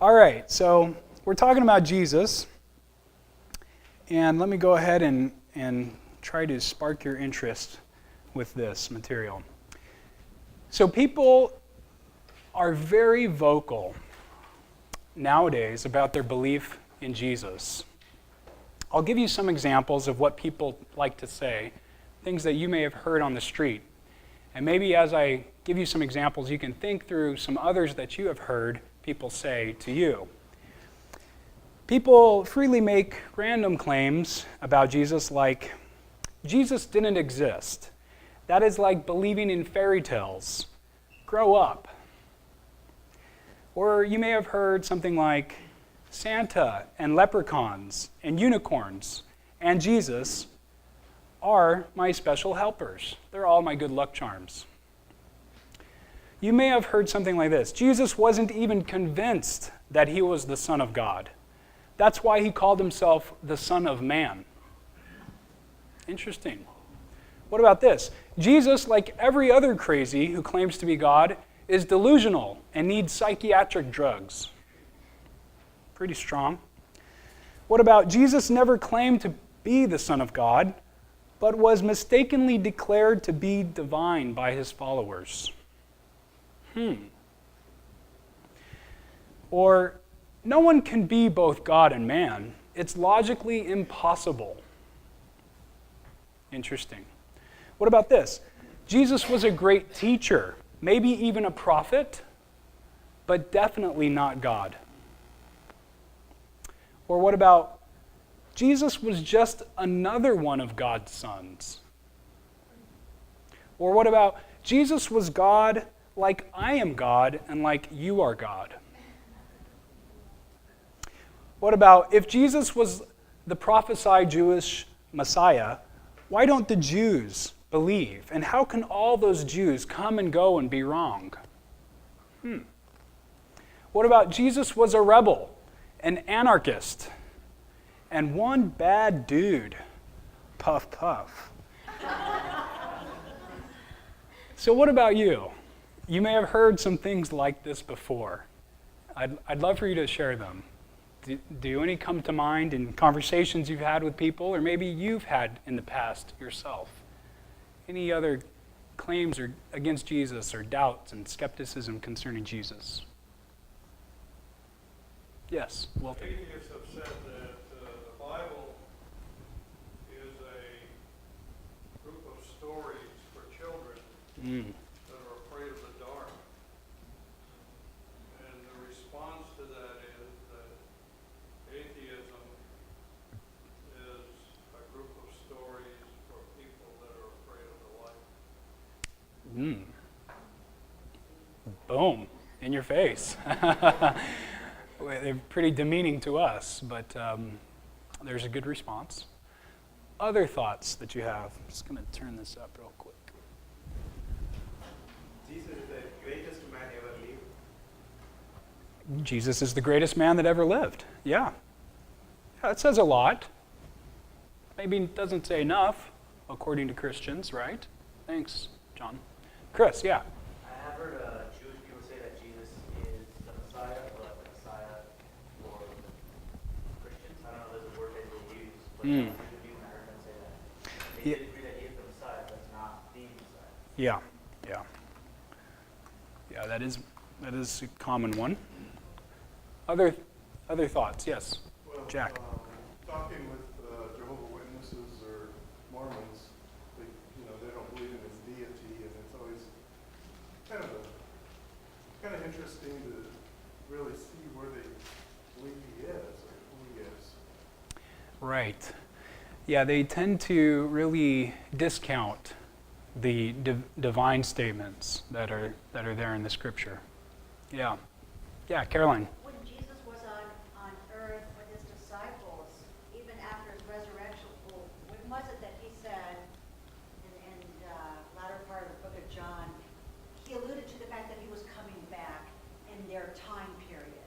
All right, so we're talking about Jesus. And let me go ahead and try to spark your interest with this material. So people are very vocal nowadays about their belief in Jesus. I'll give you some examples of what people like to say, things that you may have heard on the street. And maybe as I give you some examples, you can think through some others that you have heard people say to you. People freely make random claims about Jesus like, Jesus didn't exist. That is like believing in fairy tales. Grow up. Or you may have heard something like, Santa and leprechauns and unicorns and Jesus are my special helpers. They're all my good luck charms. You may have heard something like this. Jesus wasn't even convinced that he was the Son of God. That's why he called himself the Son of Man. Interesting. What about this? Jesus, like every other crazy who claims to be God, is delusional and needs psychiatric drugs. Pretty strong. What about Jesus never claimed to be the Son of God, but was mistakenly declared to be divine by his followers? Or, no one can be both God and man. It's logically impossible. Interesting. What about this? Jesus was a great teacher, maybe even a prophet, but definitely not God. Or what about Jesus was just another one of God's sons? Or what about Jesus was God like I am God and like you are God? What about if Jesus was the prophesied Jewish Messiah, why don't the Jews believe? And how can all those Jews come and go and be wrong? What about Jesus was a rebel, an anarchist, and one bad dude? Puff, puff. So what about you? You may have heard some things like this before. I'd love for you to share them. Do any come to mind in conversations you've had with people, or maybe you've had in the past yourself? Any other claims or against Jesus, or doubts and skepticism concerning Jesus? Yes, Walter. Atheists have said that the Bible is a group of stories for children that are afraid of the dark. And the response to that is that atheism is a group of stories for people that are afraid of the light. Boom, in your face. They're pretty demeaning to us, but there's a good response. Other thoughts that you have? I'm just going to turn this up real quick. Jesus is the greatest man ever lived. Jesus is the greatest man that ever lived. Yeah. That says a lot. Maybe it doesn't say enough, according to Christians, right? Thanks, John. Chris, yeah. I have heard Jewish people say that Jesus is the Messiah, but the Messiah for Christians. I don't know if there's a word that they use, but I heard them say that. They did agree that he is the Messiah, but not the Messiah. Yeah. Yeah, that is a common one. Other thoughts? Yes, Well, Jack. Talking with Jehovah's Witnesses or Mormons, they don't believe in his deity, and it's always kind of interesting to really see where they believe he is or who he is. Right. Yeah, they tend to really discount the divine statements that are there in the Scripture. Yeah. Yeah, Caroline. When Jesus was on earth with his disciples, even after his resurrection, when was it that he said, in the latter part of the book of John, he alluded to the fact that he was coming back in their time period.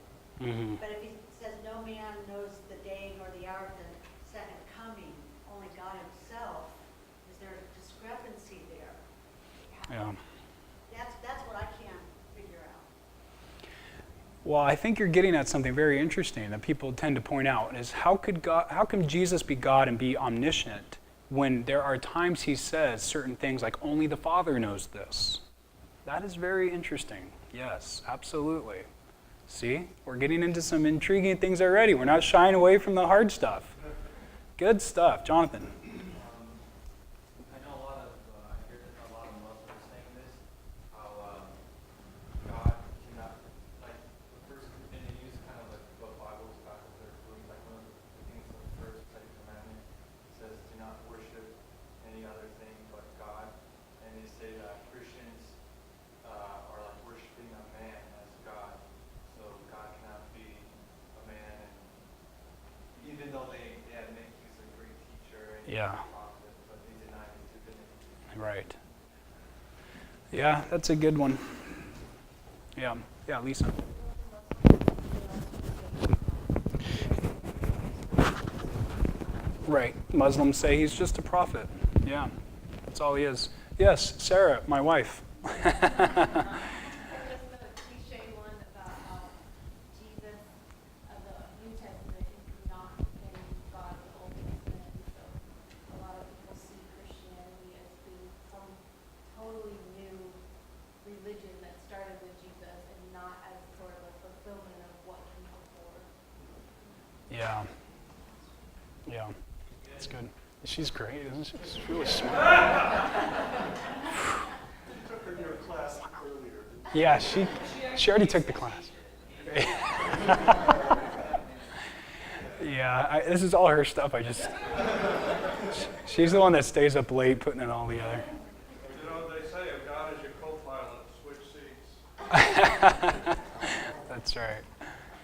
But if he says no man knows the day nor the hour of the second coming, only God himself, is there a discrepancy there? Yeah. That's what I can't figure out. Well, I think you're getting at something very interesting that people tend to point out, is how can Jesus be God and be omniscient when there are times he says certain things like only the Father knows this? That is very interesting. Yes, absolutely. See, we're getting into some intriguing things already. We're not shying away from the hard stuff. Good stuff. Jonathan. I know I hear a lot of Muslims saying this, how God cannot, like, the first, and they use kind of like what Bible is back with their belief, like one of the things of the first second commandment says, do not worship any other thing but God. And they say that Christians are like worshiping a man as God. So God cannot be a man, and even though they admit he's a great teacher and Yeah. prophet, but they deny his divinity. Right. Yeah, that's a good one. Yeah, Lisa. Right. Muslims say he's just a prophet. Yeah, that's all he is. Yes, Sarah, my wife. Just the cliche one about how Jesus of the New Testament is not in God of the Old Testament. So a lot of people see Christianity as being some totally new religion that started with Jesus and not as sort of a fulfillment of what came before. Yeah. That's good. She's great, isn't she? She's really smart. You took her in your class earlier. Yeah, she already took the class. Yeah, this is all her stuff. She's the one that stays up late putting it all together. You know, they say if God is your co-pilot, switch seats. That's right.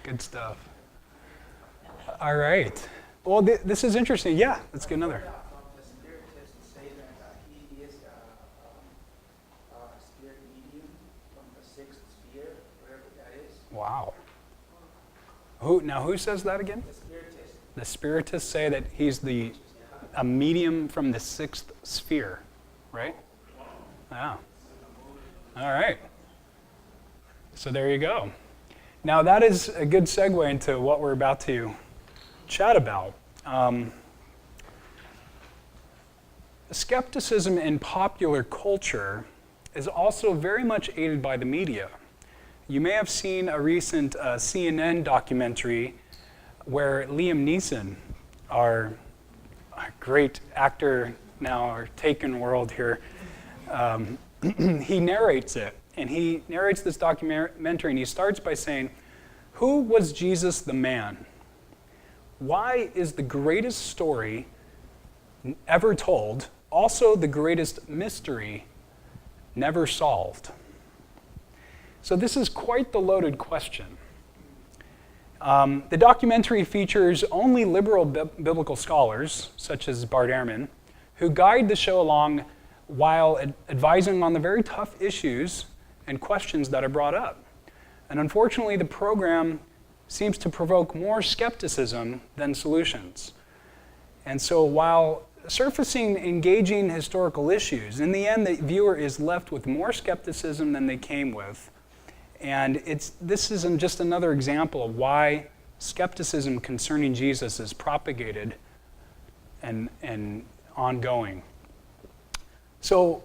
Good stuff. All right. Well, this is interesting. Yeah, let's get another. The Spiritists say that he is a spirit medium from the sixth sphere, wherever that is. Wow. Who says that again? The Spiritists. The Spiritists say that he's a medium from the sixth sphere, right? Yeah. All right. So there you go. Now that is a good segue into what we're about to chat about. Skepticism in popular culture is also very much aided by the media. You may have seen a recent CNN documentary where Liam Neeson, our great actor now, our taken world here, he narrates it. And he narrates this documentary and he starts by saying, "Who was Jesus the man? Why is the greatest story ever told also the greatest mystery never solved?" So this is quite the loaded question. The documentary features only liberal biblical scholars, such as Bart Ehrman, who guide the show along while advising on the very tough issues and questions that are brought up. And unfortunately, the program seems to provoke more skepticism than solutions. And so while surfacing engaging historical issues, in the end, the viewer is left with more skepticism than they came with. And this is just another example of why skepticism concerning Jesus is propagated and ongoing. So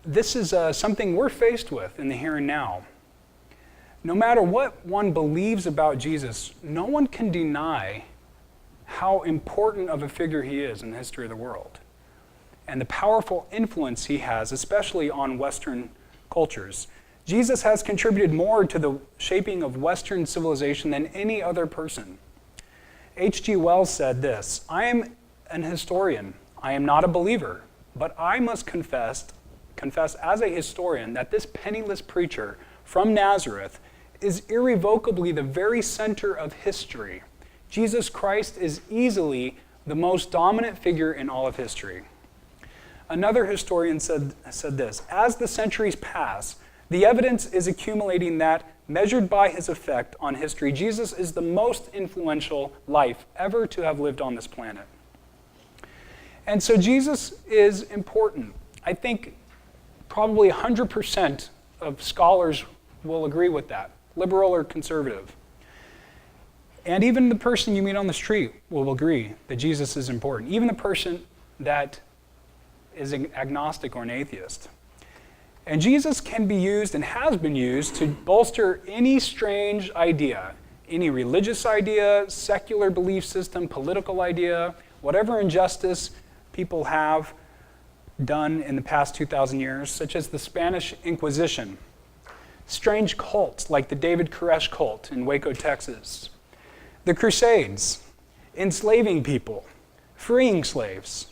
this is something we're faced with in the here and now. No matter what one believes about Jesus, no one can deny how important of a figure he is in the history of the world and the powerful influence he has, especially on Western cultures. Jesus has contributed more to the shaping of Western civilization than any other person. H.G. Wells said this, "I am an historian. I am not a believer, but I must confess as a historian that this penniless preacher from Nazareth is irrevocably the very center of history. Jesus Christ is easily the most dominant figure in all of history." Another historian said this, "As the centuries pass, the evidence is accumulating that, measured by his effect on history, Jesus is the most influential life ever to have lived on this planet." And so Jesus is important. I think probably 100% of scholars will agree with that. liberal or conservative. And even the person you meet on the street will agree that Jesus is important. Even the person that is an agnostic or an atheist. And Jesus can be used and has been used to bolster any strange idea, any religious idea, secular belief system, political idea, whatever injustice people have done in the past 2,000 years, such as the Spanish Inquisition, strange cults like the David Koresh cult in Waco, Texas, the Crusades, enslaving people, freeing slaves.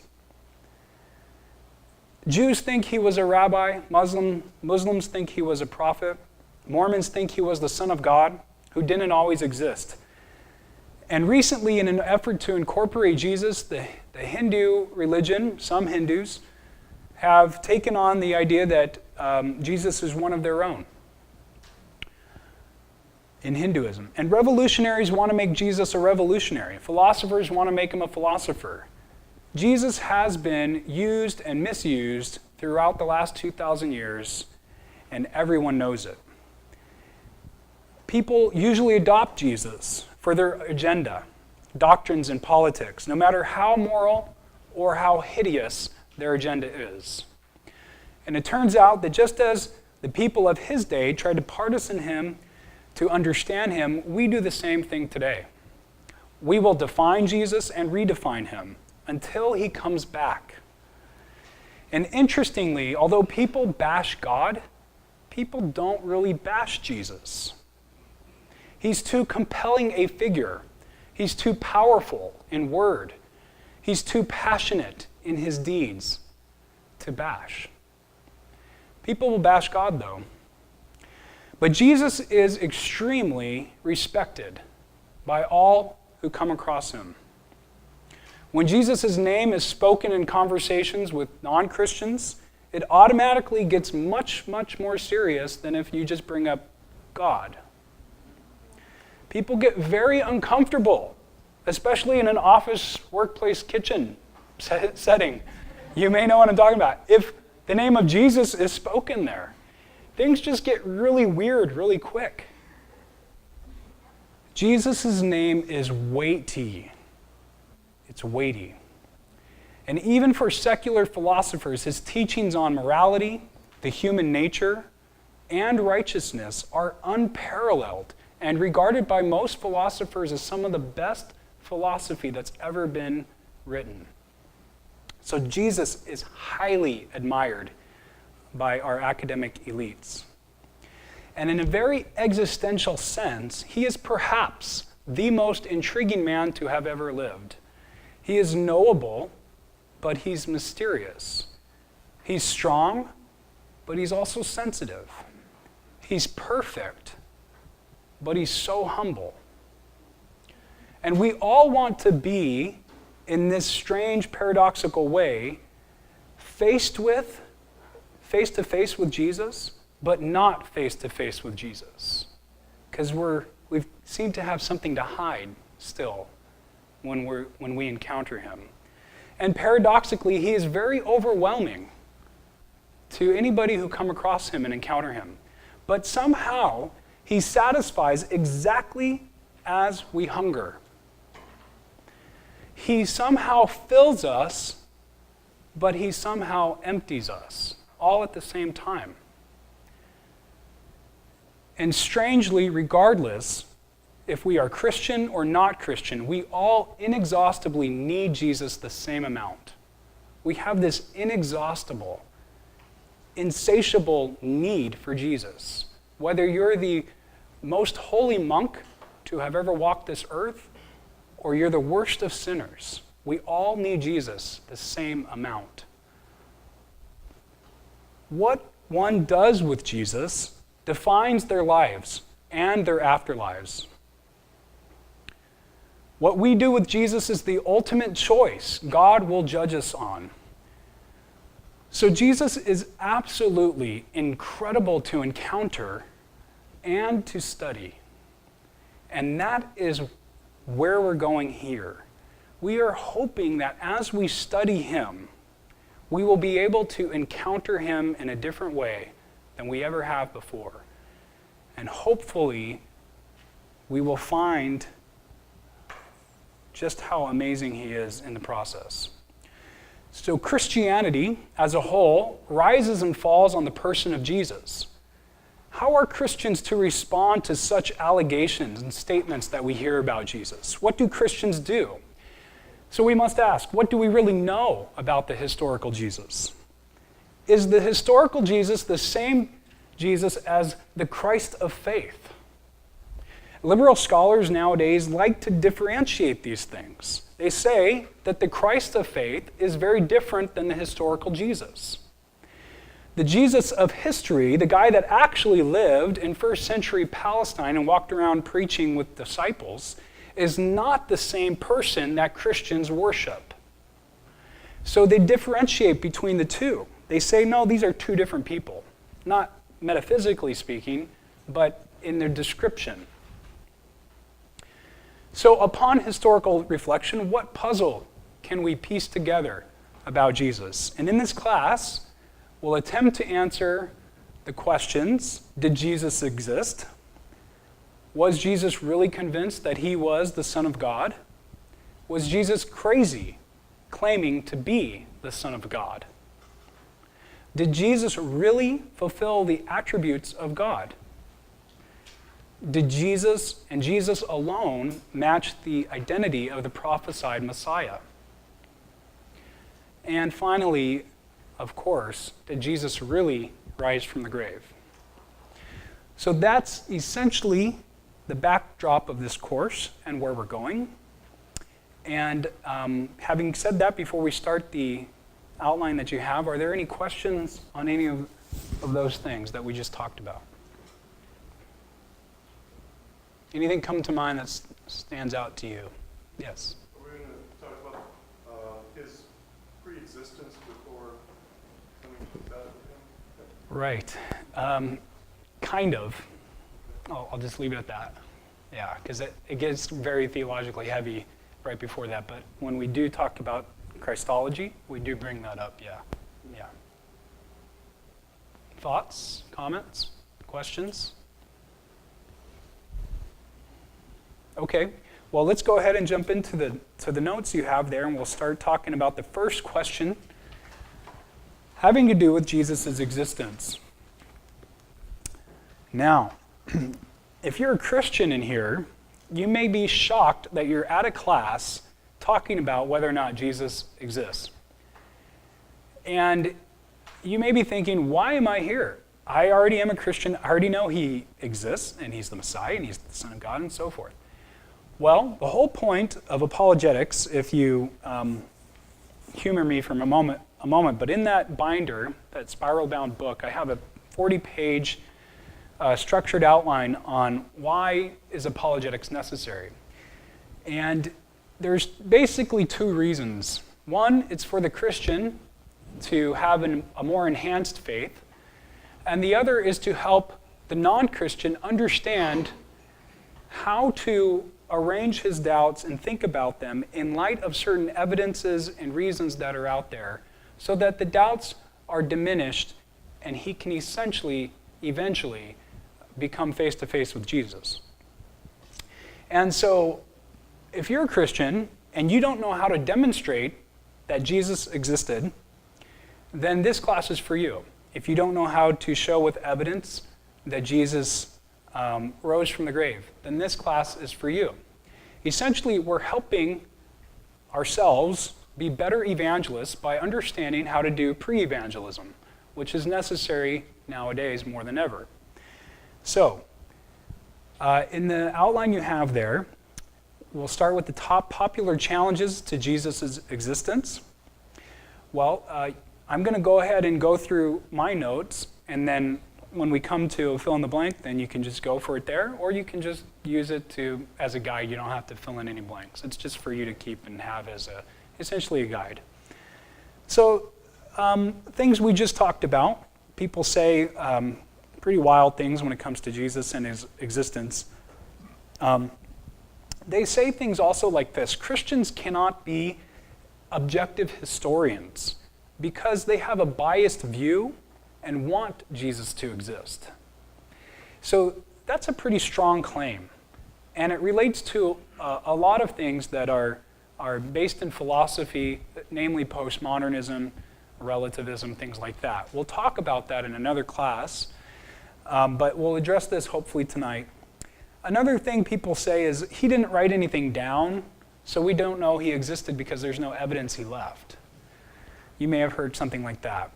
Jews think he was a rabbi, Muslims think he was a prophet, Mormons think he was the Son of God, who didn't always exist. And recently, in an effort to incorporate Jesus, the Hindu religion, some Hindus, have taken on the idea that Jesus is one of their own in Hinduism. And revolutionaries want to make Jesus a revolutionary. Philosophers want to make him a philosopher. Jesus has been used and misused throughout the last 2,000 years, and everyone knows it. People usually adopt Jesus for their agenda, doctrines, and politics, no matter how moral or how hideous their agenda is. And it turns out that just as the people of his day tried to partisan him to understand him, we do the same thing today. We will define Jesus and redefine him until he comes back. And interestingly, although people bash God, people don't really bash Jesus. He's too compelling a figure. He's too powerful in word. He's too passionate in his deeds to bash. People will bash God, though. But Jesus is extremely respected by all who come across him. When Jesus' name is spoken in conversations with non-Christians, it automatically gets much, much more serious than if you just bring up God. People get very uncomfortable, especially in an office, workplace, kitchen setting. You may know what I'm talking about. If the name of Jesus is spoken there, things just get really weird really quick. Jesus' name is weighty. It's weighty. And even for secular philosophers, his teachings on morality, the human nature, and righteousness are unparalleled and regarded by most philosophers as some of the best philosophy that's ever been written. So Jesus is highly admired by our academic elites. And in a very existential sense, he is perhaps the most intriguing man to have ever lived. He is knowable, but he's mysterious. He's strong, but he's also sensitive. He's perfect, but he's so humble. And we all want to be, in this strange, paradoxical way, face to face with Jesus, but not face to face with Jesus. Because we seem to have something to hide still when we encounter him. And paradoxically, he is very overwhelming to anybody who come across him and encounter him. But somehow, he satisfies exactly as we hunger. He somehow fills us, but he somehow empties us, all at the same time. And strangely, regardless if we are Christian or not Christian, we all inexhaustibly need Jesus the same amount. We have this inexhaustible, insatiable need for Jesus. Whether you're the most holy monk to have ever walked this earth, or you're the worst of sinners, we all need Jesus the same amount. What one does with Jesus defines their lives and their afterlives. What we do with Jesus is the ultimate choice God will judge us on. So Jesus is absolutely incredible to encounter and to study. And that is where we're going here. We are hoping that as we study him, we will be able to encounter him in a different way than we ever have before. And hopefully, we will find just how amazing he is in the process. So Christianity as a whole rises and falls on the person of Jesus. How are Christians to respond to such allegations and statements that we hear about Jesus? What do Christians do? So we must ask, what do we really know about the historical Jesus? Is the historical Jesus the same Jesus as the Christ of faith? Liberal scholars nowadays like to differentiate these things. They say that the Christ of faith is very different than the historical Jesus. The Jesus of history, the guy that actually lived in first century Palestine and walked around preaching with disciples, is not the same person that Christians worship. So they differentiate between the two. They say, no, these are two different people. Not metaphysically speaking, but in their description. So upon historical reflection, what puzzle can we piece together about Jesus? And in this class, we'll attempt to answer the questions, did Jesus exist? Was Jesus really convinced that he was the Son of God? Was Jesus crazy, claiming to be the Son of God? Did Jesus really fulfill the attributes of God? Did Jesus and Jesus alone match the identity of the prophesied Messiah? And finally, of course, did Jesus really rise from the grave? So that's essentially the backdrop of this course and where we're going. And having said that, before we start the outline that you have, are there any questions on any of those things that we just talked about? Anything come to mind that stands out to you? Yes? We're going to talk about his pre-existence before coming to that with him. Right. Kind of. I'll just leave it at that. Yeah, because it gets very theologically heavy right before that. But when we do talk about Christology, we do bring that up, yeah. Yeah. Thoughts, comments, questions? Okay, well, let's go ahead and jump into the notes you have there, and we'll start talking about the first question having to do with Jesus' existence. Now, if you're a Christian in here, you may be shocked that you're at a class talking about whether or not Jesus exists. And you may be thinking, why am I here? I already am a Christian. I already know he exists, and he's the Messiah, and he's the Son of God, and so forth. Well, the whole point of apologetics, if you humor me for a moment, but in that binder, that spiral-bound book, I have a 40-page structured outline on why is apologetics necessary. And there's basically two reasons. One, it's for the Christian to have a more enhanced faith, and the other is to help the non-Christian understand how to arrange his doubts and think about them in light of certain evidences and reasons that are out there, so that the doubts are diminished and he can eventually become face-to-face with Jesus. And so, if you're a Christian and you don't know how to demonstrate that Jesus existed, then this class is for you. If you don't know how to show with evidence that Jesus rose from the grave, then this class is for you. Essentially, we're helping ourselves be better evangelists by understanding how to do pre-evangelism, which is necessary nowadays more than ever. So, in the outline you have there, we'll start with the top popular challenges to Jesus' existence. Well, I'm going to go ahead and go through my notes, and then when we come to fill in the blank, then you can just go for it there, or you can just use it as a guide. You don't have to fill in any blanks. It's just for you to keep and have as essentially a guide. So, things we just talked about. People say pretty wild things when it comes to Jesus and his existence. They say things also like this: Christians cannot be objective historians because they have a biased view and want Jesus to exist. So that's a pretty strong claim. And it relates to a lot of things that are based in philosophy, namely postmodernism, relativism, things like that. We'll talk about that in another class, but we'll address this hopefully tonight. Another thing people say is he didn't write anything down, so we don't know he existed because there's no evidence he left. You may have heard something like that.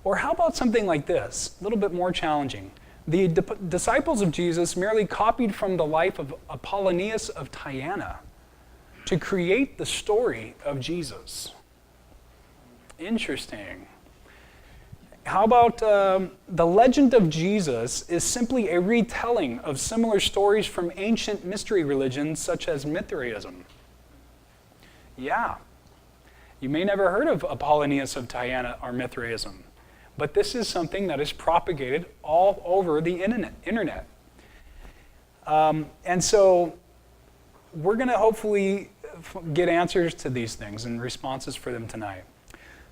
Or how about something like this, a little bit more challenging. The disciples of Jesus merely copied from the life of Apollonius of Tyana to create the story of Jesus. Interesting. How about the legend of Jesus is simply a retelling of similar stories from ancient mystery religions such as Mithraism? Yeah. You may never heard of Apollonius of Tyana or Mithraism, but this is something that is propagated all over the internet. And so we're going to hopefully get answers to these things and responses for them tonight.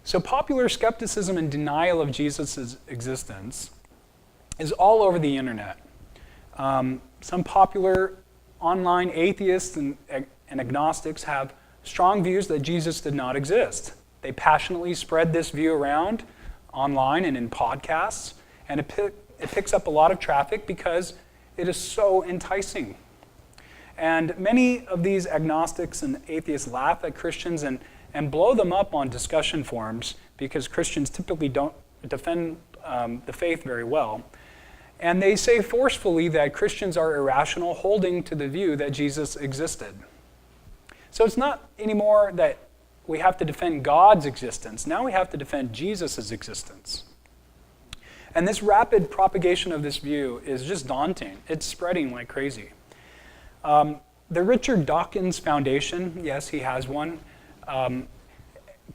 So popular skepticism and denial of Jesus' existence is all over the internet. Some popular online atheists and agnostics have strong views that Jesus did not exist. They passionately spread this view around online and in podcasts, and it picks up a lot of traffic because it is so enticing. And many of these agnostics and atheists laugh at Christians and blow them up on discussion forums because Christians typically don't defend the faith very well. And they say forcefully that Christians are irrational, holding to the view that Jesus existed. So it's not anymore that we have to defend God's existence. Now we have to defend Jesus' existence. And this rapid propagation of this view is just daunting. It's spreading like crazy. The Richard Dawkins Foundation, yes, he has one,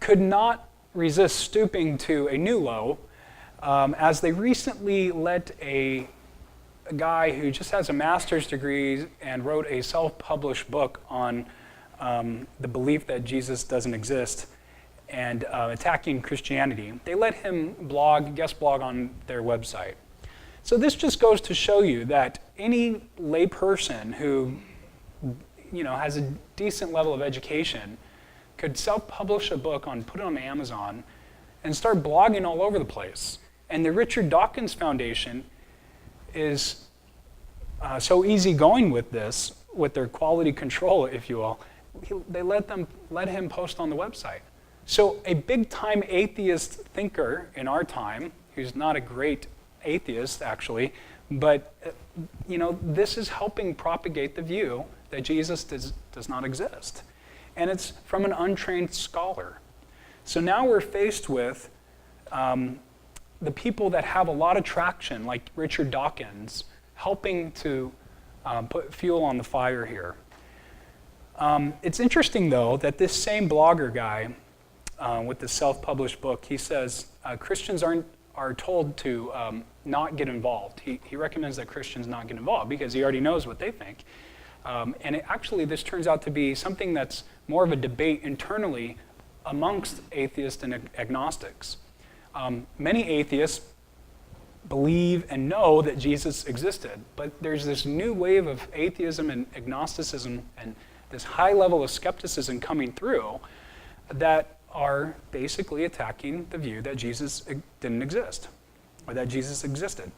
could not resist stooping to a new low as they recently let a guy who just has a master's degree and wrote a self-published book on the belief that Jesus doesn't exist and attacking Christianity. They let him guest blog on their website. So this just goes to show you that any lay person who has a decent level of education could self-publish a book put it on Amazon and start blogging all over the place. And the Richard Dawkins Foundation is so easygoing with this, with their quality control, if you will. They let him post on the website. So a big-time atheist thinker in our time, who's not a great atheist actually, but this is helping propagate the view that Jesus does not exist. And it's from an untrained scholar. So now we're faced with the people that have a lot of traction, like Richard Dawkins, helping to put fuel on the fire here. It's interesting, though, that this same blogger guy with the self-published book, he says Christians are told to not get involved. He recommends that Christians not get involved because he already knows what they think. And actually, this turns out to be something that's more of a debate internally amongst atheists and agnostics. Many atheists believe and know that Jesus existed, but there's this new wave of atheism and agnosticism and this high level of skepticism coming through that are basically attacking the view that Jesus didn't exist, or that Jesus existed.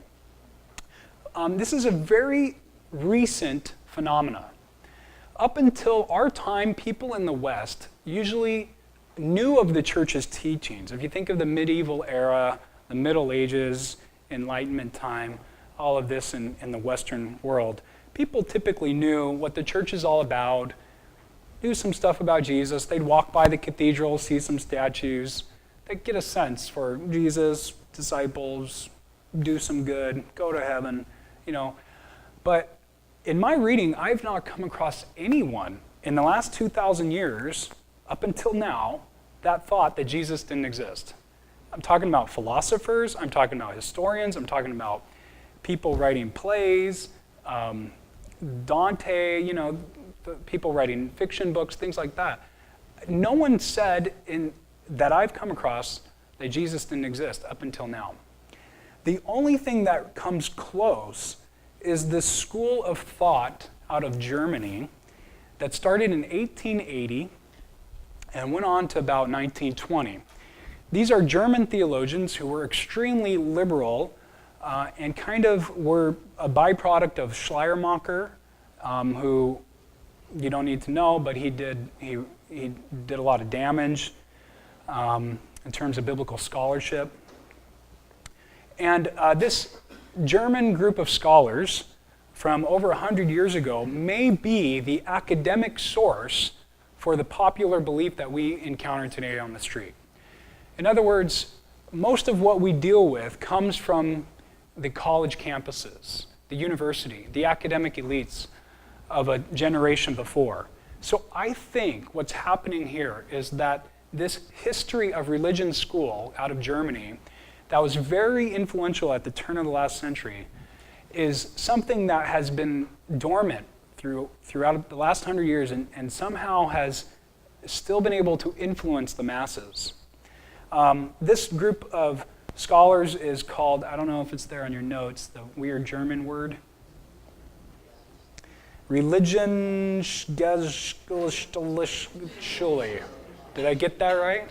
This is a very recent phenomena. Up until our time, people in the West usually knew of the church's teachings. If you think of the medieval era, the Middle Ages, Enlightenment time, all of this in the Western world, people typically knew what the church is all about, knew some stuff about Jesus. They'd walk by the cathedral, see some statues. They'd get a sense for Jesus, disciples, do some good, go to heaven, But in my reading, I've not come across anyone in the last 2,000 years, up until now, that thought that Jesus didn't exist. I'm talking about philosophers, I'm talking about historians, I'm talking about people writing plays, Dante, people writing fiction books, things like that. No one said that I've come across that Jesus didn't exist up until now. The only thing that comes close is this school of thought out of Germany that started in 1880 and went on to about 1920. These are German theologians who were extremely liberal and kind of were a byproduct of Schleiermacher, who you don't need to know, but he did a lot of damage in terms of biblical scholarship. And this German group of scholars from over 100 years ago may be the academic source for the popular belief that we encounter today on the street. In other words, most of what we deal with comes from the college campuses, the university, the academic elites of a generation before. So I think what's happening here is that this history of religion school out of Germany that was very influential at the turn of the last century is something that has been dormant throughout the last 100 years and somehow has still been able to influence the masses. This group of scholars is called, I don't know if it's there on your notes, the weird German word. Religionsgeschichtliche. Did I get that right?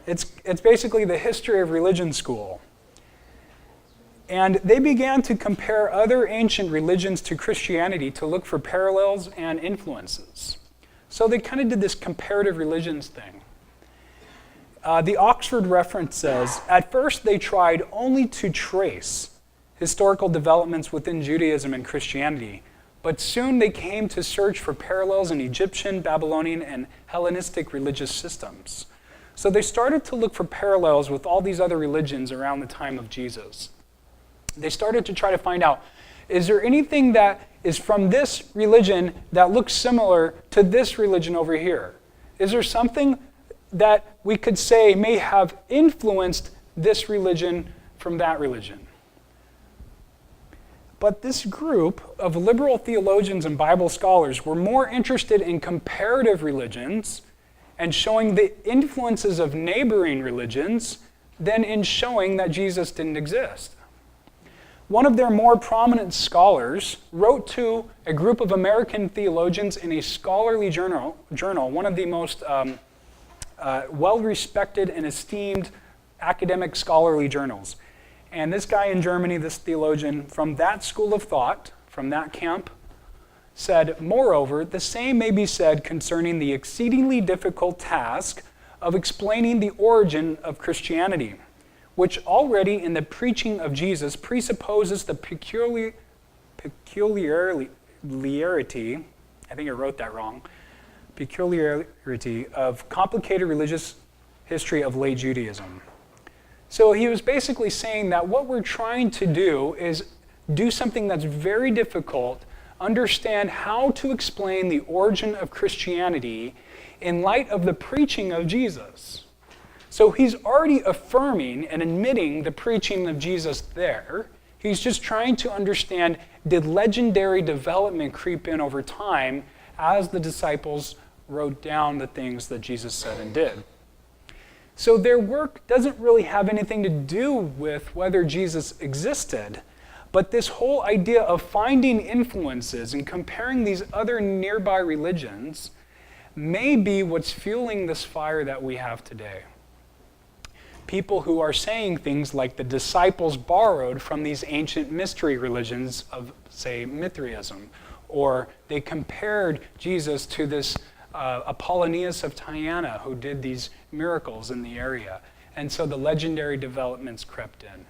It's basically the history of religion school. And they began to compare other ancient religions to Christianity to look for parallels and influences. So they kind of did this comparative religions thing. The Oxford reference says, at first they tried only to trace historical developments within Judaism and Christianity, but soon they came to search for parallels in Egyptian, Babylonian, and Hellenistic religious systems. So they started to look for parallels with all these other religions around the time of Jesus. They started to try to find out, is there anything that is from this religion that looks similar to this religion over here? Is there something that we could say may have influenced this religion from that religion? But this group of liberal theologians and Bible scholars were more interested in comparative religions and showing the influences of neighboring religions than in showing that Jesus didn't exist. One of their more prominent scholars wrote to a group of American theologians in a scholarly journal, one of the most well-respected and esteemed academic scholarly journals. And this guy in Germany, this theologian from that school of thought, from that camp, said, moreover, the same may be said concerning the exceedingly difficult task of explaining the origin of Christianity, which already in the preaching of Jesus presupposes the peculiarity, I think I wrote that wrong, peculiarity of complicated religious history of late Judaism. So he was basically saying that what we're trying to do is do something that's very difficult, understand how to explain the origin of Christianity in light of the preaching of Jesus. So he's already affirming and admitting the preaching of Jesus there. He's just trying to understand, did legendary development creep in over time as the disciples wrote down the things that Jesus said and did? So their work doesn't really have anything to do with whether Jesus existed, but this whole idea of finding influences and comparing these other nearby religions may be what's fueling this fire that we have today. People who are saying things like the disciples borrowed from these ancient mystery religions of, say, Mithraism, or they compared Jesus to this Apollonius of Tyana who did these miracles in the area. And so the legendary developments crept in.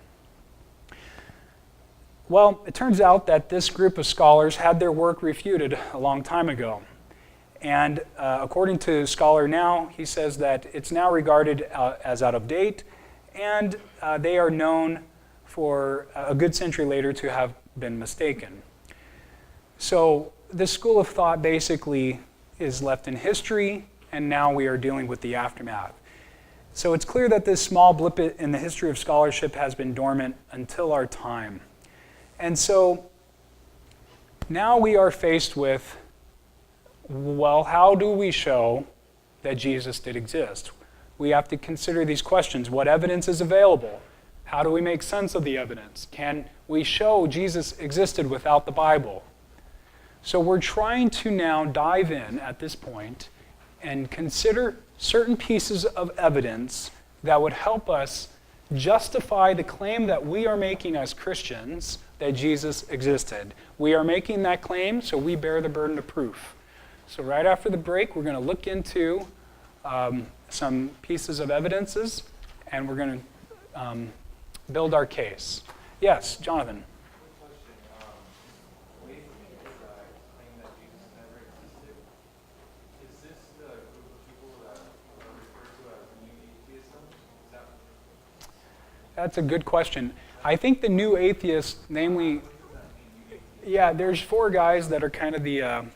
Well, it turns out that this group of scholars had their work refuted a long time ago. And according to Scholar Now, he says that it's now regarded as out of date, and they are known for a good century later to have been mistaken. So this school of thought basically is left in history, and now we are dealing with the aftermath. So it's clear that this small blip in the history of scholarship has been dormant until our time. And so now we are faced with, well, how do we show that Jesus did exist? We have to consider these questions. What evidence is available? How do we make sense of the evidence? Can we show Jesus existed without the Bible? So we're trying to now dive in at this point and consider certain pieces of evidence that would help us justify the claim that we are making as Christians that Jesus existed. We are making that claim, so we bear the burden of proof. So right after the break, we're going to look into some pieces of evidences, and we're going to build our case. Yes, Jonathan. Quick question. Atheists claim that Jesus never existed. Is this the group of people that are referred to as new atheism? Is that That's a good question. I think the new atheists, namely, yeah, there's four guys that are kind of the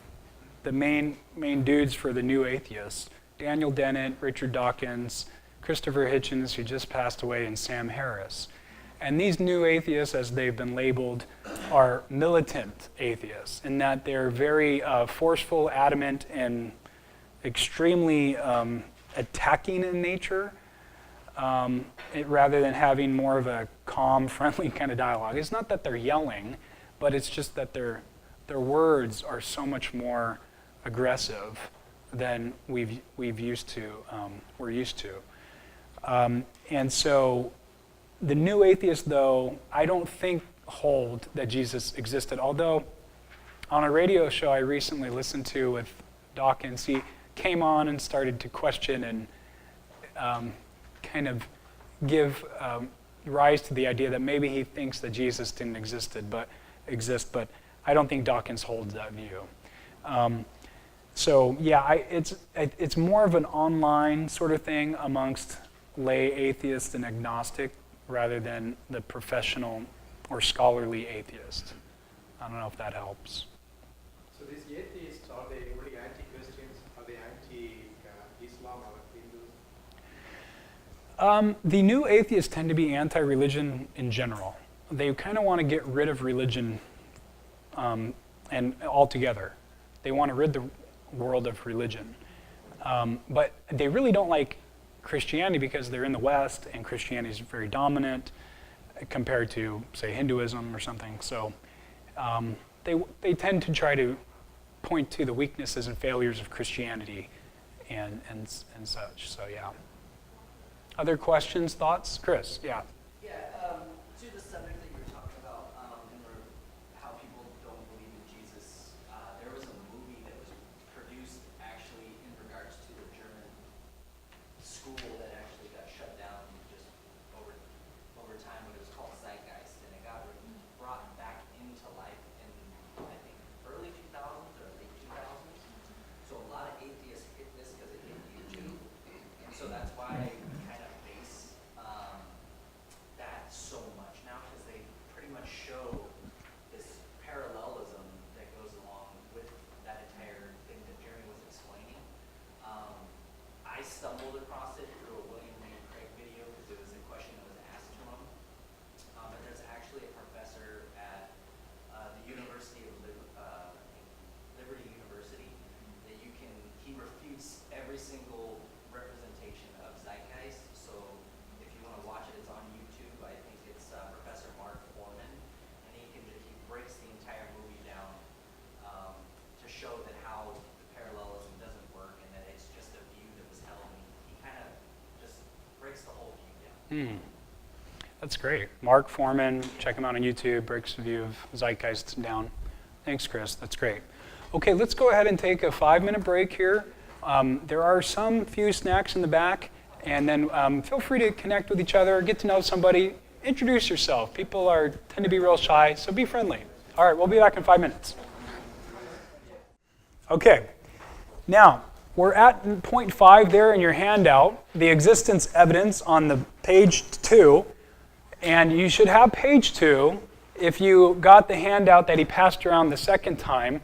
main dudes for the new atheists. Daniel Dennett, Richard Dawkins, Christopher Hitchens, who just passed away, and Sam Harris. And these new atheists, as they've been labeled, are militant atheists in that they're very forceful, adamant, and extremely attacking in nature, rather than having more of a calm, friendly kind of dialogue. It's not that they're yelling, but it's just that their words are so much more aggressive than we're used to. And so the new atheists, though, I don't think hold that Jesus existed. Although on a radio show I recently listened to with Dawkins, he came on and started to question and kind of give rise to the idea that maybe he thinks that Jesus didn't exist, but I don't think Dawkins holds that view. So yeah, it's more of an online sort of thing amongst lay atheists and agnostic rather than the professional or scholarly atheist. I don't know if that helps. So these atheists, are they only anti-Christians? Are they anti-Islam or Hindus? The new atheists tend to be anti-religion in general. They kind of want to get rid of religion and altogether. They want to rid the world of religion. But they really don't like Christianity because they're in the West and Christianity is very dominant compared to, say, Hinduism or something. So they tend to try to point to the weaknesses and failures of Christianity and such. So yeah. Other questions, thoughts? Chris, yeah. Yeah, to the subject that you were talking about, how people don't believe in Jesus, there was a movie that was produced actually in regards to the German school that actually got shut down just over time, but it was called Zeitgeist, and it got brought back into life in, I think, early 2000s or late 2000s. So a lot of atheists hit this because it hit YouTube, and so that's why I kind of base that so much now, because they pretty much show this parallelism that goes along with that entire thing that Jeremy was explaining. I stumbled across it through a William Lane Craig video because it was a question that was asked to him. But there's actually a professor at the University of Liberty University that he refutes every single representation of Zeitgeist. So if you want to watch it, it's on YouTube. I think it's Professor Mark Foreman, and he breaks the entire movie down to show that how the parallelism doesn't work and that it's just a view that was held. And he kind of just breaks the whole view down. That's great. Mark Foreman, check him out on YouTube, breaks the view of Zeitgeist down. Thanks, Chris. That's great. Okay, let's go ahead and take a 5-minute break here. There are some few snacks in the back, and then feel free to connect with each other, get to know somebody, introduce yourself. People tend to be real shy, so be friendly. All right, we'll be back in 5 minutes. Okay, now we're at point 5 there in your handout, the existence evidence on the page 2, and you should have page 2 if you got the handout that he passed around the second time,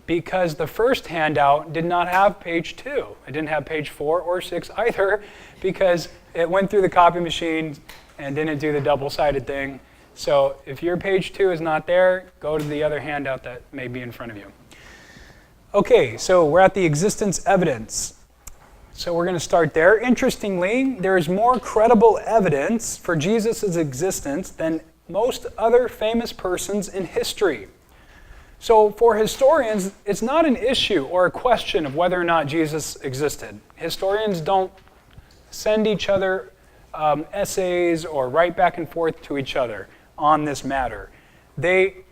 because the first handout did not have page 2. It didn't have page 4 or 6 either, because it went through the copy machine and didn't do the double-sided thing. So if your page 2 is not there, go to the other handout that may be in front of you. Okay, so we're at the existence evidence. So we're going to start there. Interestingly, there is more credible evidence for Jesus' existence than most other famous persons in history. So for historians, it's not an issue or a question of whether or not Jesus existed. Historians don't send each other essays or write back and forth to each other on this matter. They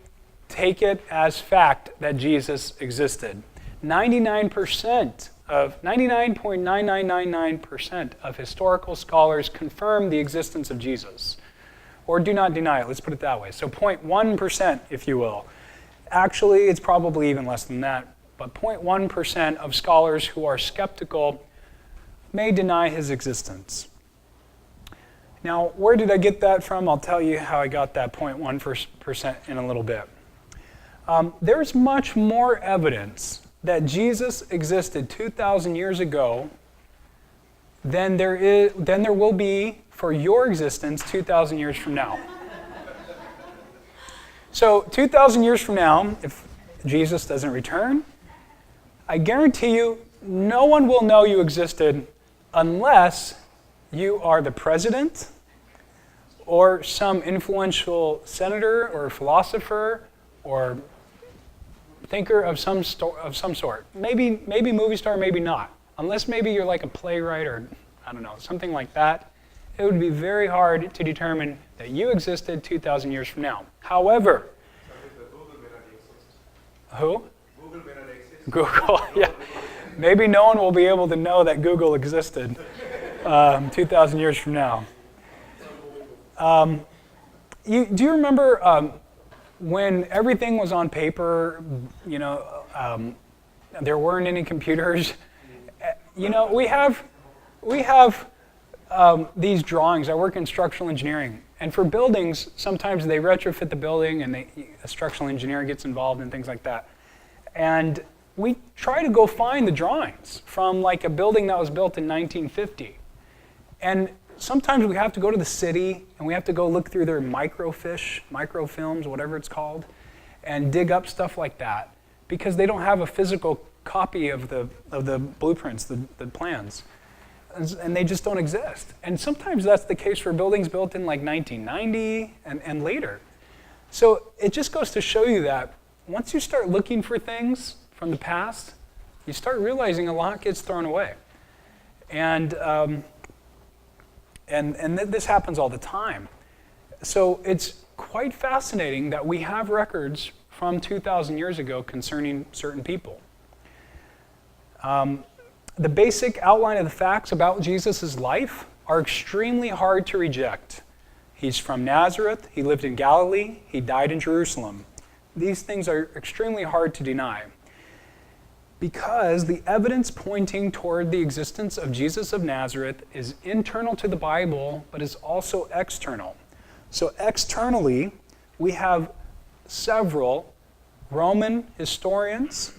take it as fact that Jesus existed. 99.9999% of historical scholars confirm the existence of Jesus, or do not deny it. Let's put it that way. So 0.1%, if you will. Actually, it's probably even less than that, but 0.1% of scholars who are skeptical may deny his existence. Now, where did I get that from? I'll tell you how I got that 0.1% in a little bit. There's much more evidence that Jesus existed 2,000 years ago than there will be for your existence 2,000 years from now. So 2,000 years from now, if Jesus doesn't return, I guarantee you no one will know you existed unless you are the president or some influential senator or philosopher or thinker of some sort. Maybe movie star, maybe not. Unless maybe you're like a playwright or, I don't know, something like that. It would be very hard to determine that you existed 2,000 years from now. However, who? Google, yeah. Maybe no one will be able to know that Google existed 2,000 years from now. Do you remember when everything was on paper, there weren't any computers? We have these drawings. I work in structural engineering. And for buildings, sometimes they retrofit the building and a structural engineer gets involved and things like that. And we try to go find the drawings from like a building that was built in 1950. And sometimes we have to go to the city and we have to go look through their microfilms, whatever it's called, and dig up stuff like that because they don't have a physical copy of the blueprints, the plans. And they just don't exist. And sometimes that's the case for buildings built in like 1990 and later. So it just goes to show you that once you start looking for things from the past, you start realizing a lot gets thrown away. And this happens all the time. So it's quite fascinating that we have records from 2,000 years ago concerning certain people. The basic outline of the facts about Jesus' life are extremely hard to reject. He's from Nazareth, he lived in Galilee, he died in Jerusalem. These things are extremely hard to deny because the evidence pointing toward the existence of Jesus of Nazareth is internal to the Bible, but is also external. So externally, we have several Roman historians,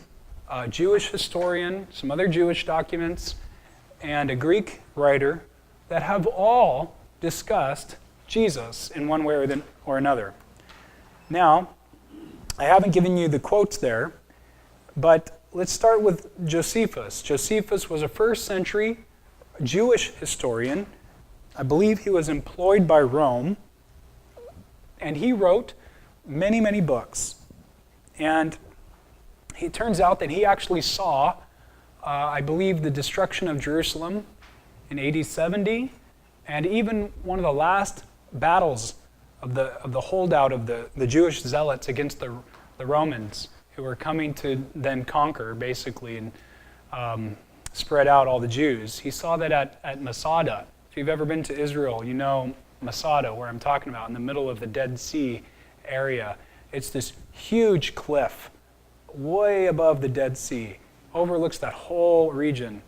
a Jewish historian, some other Jewish documents, and a Greek writer that have all discussed Jesus in one way or another. Now, I haven't given you the quotes there, but let's start with Josephus. Josephus was a first century Jewish historian. I believe he was employed by Rome, and he wrote many, many books. And it turns out that he actually saw, I believe, the destruction of Jerusalem in AD 70, and even one of the last battles of the holdout of the Jewish zealots against the Romans, who were coming to then conquer, basically, and spread out all the Jews. He saw that at Masada. If you've ever been to Israel, you know Masada, where I'm talking about, in the middle of the Dead Sea area. It's this huge cliff way above the Dead Sea, overlooks that whole region.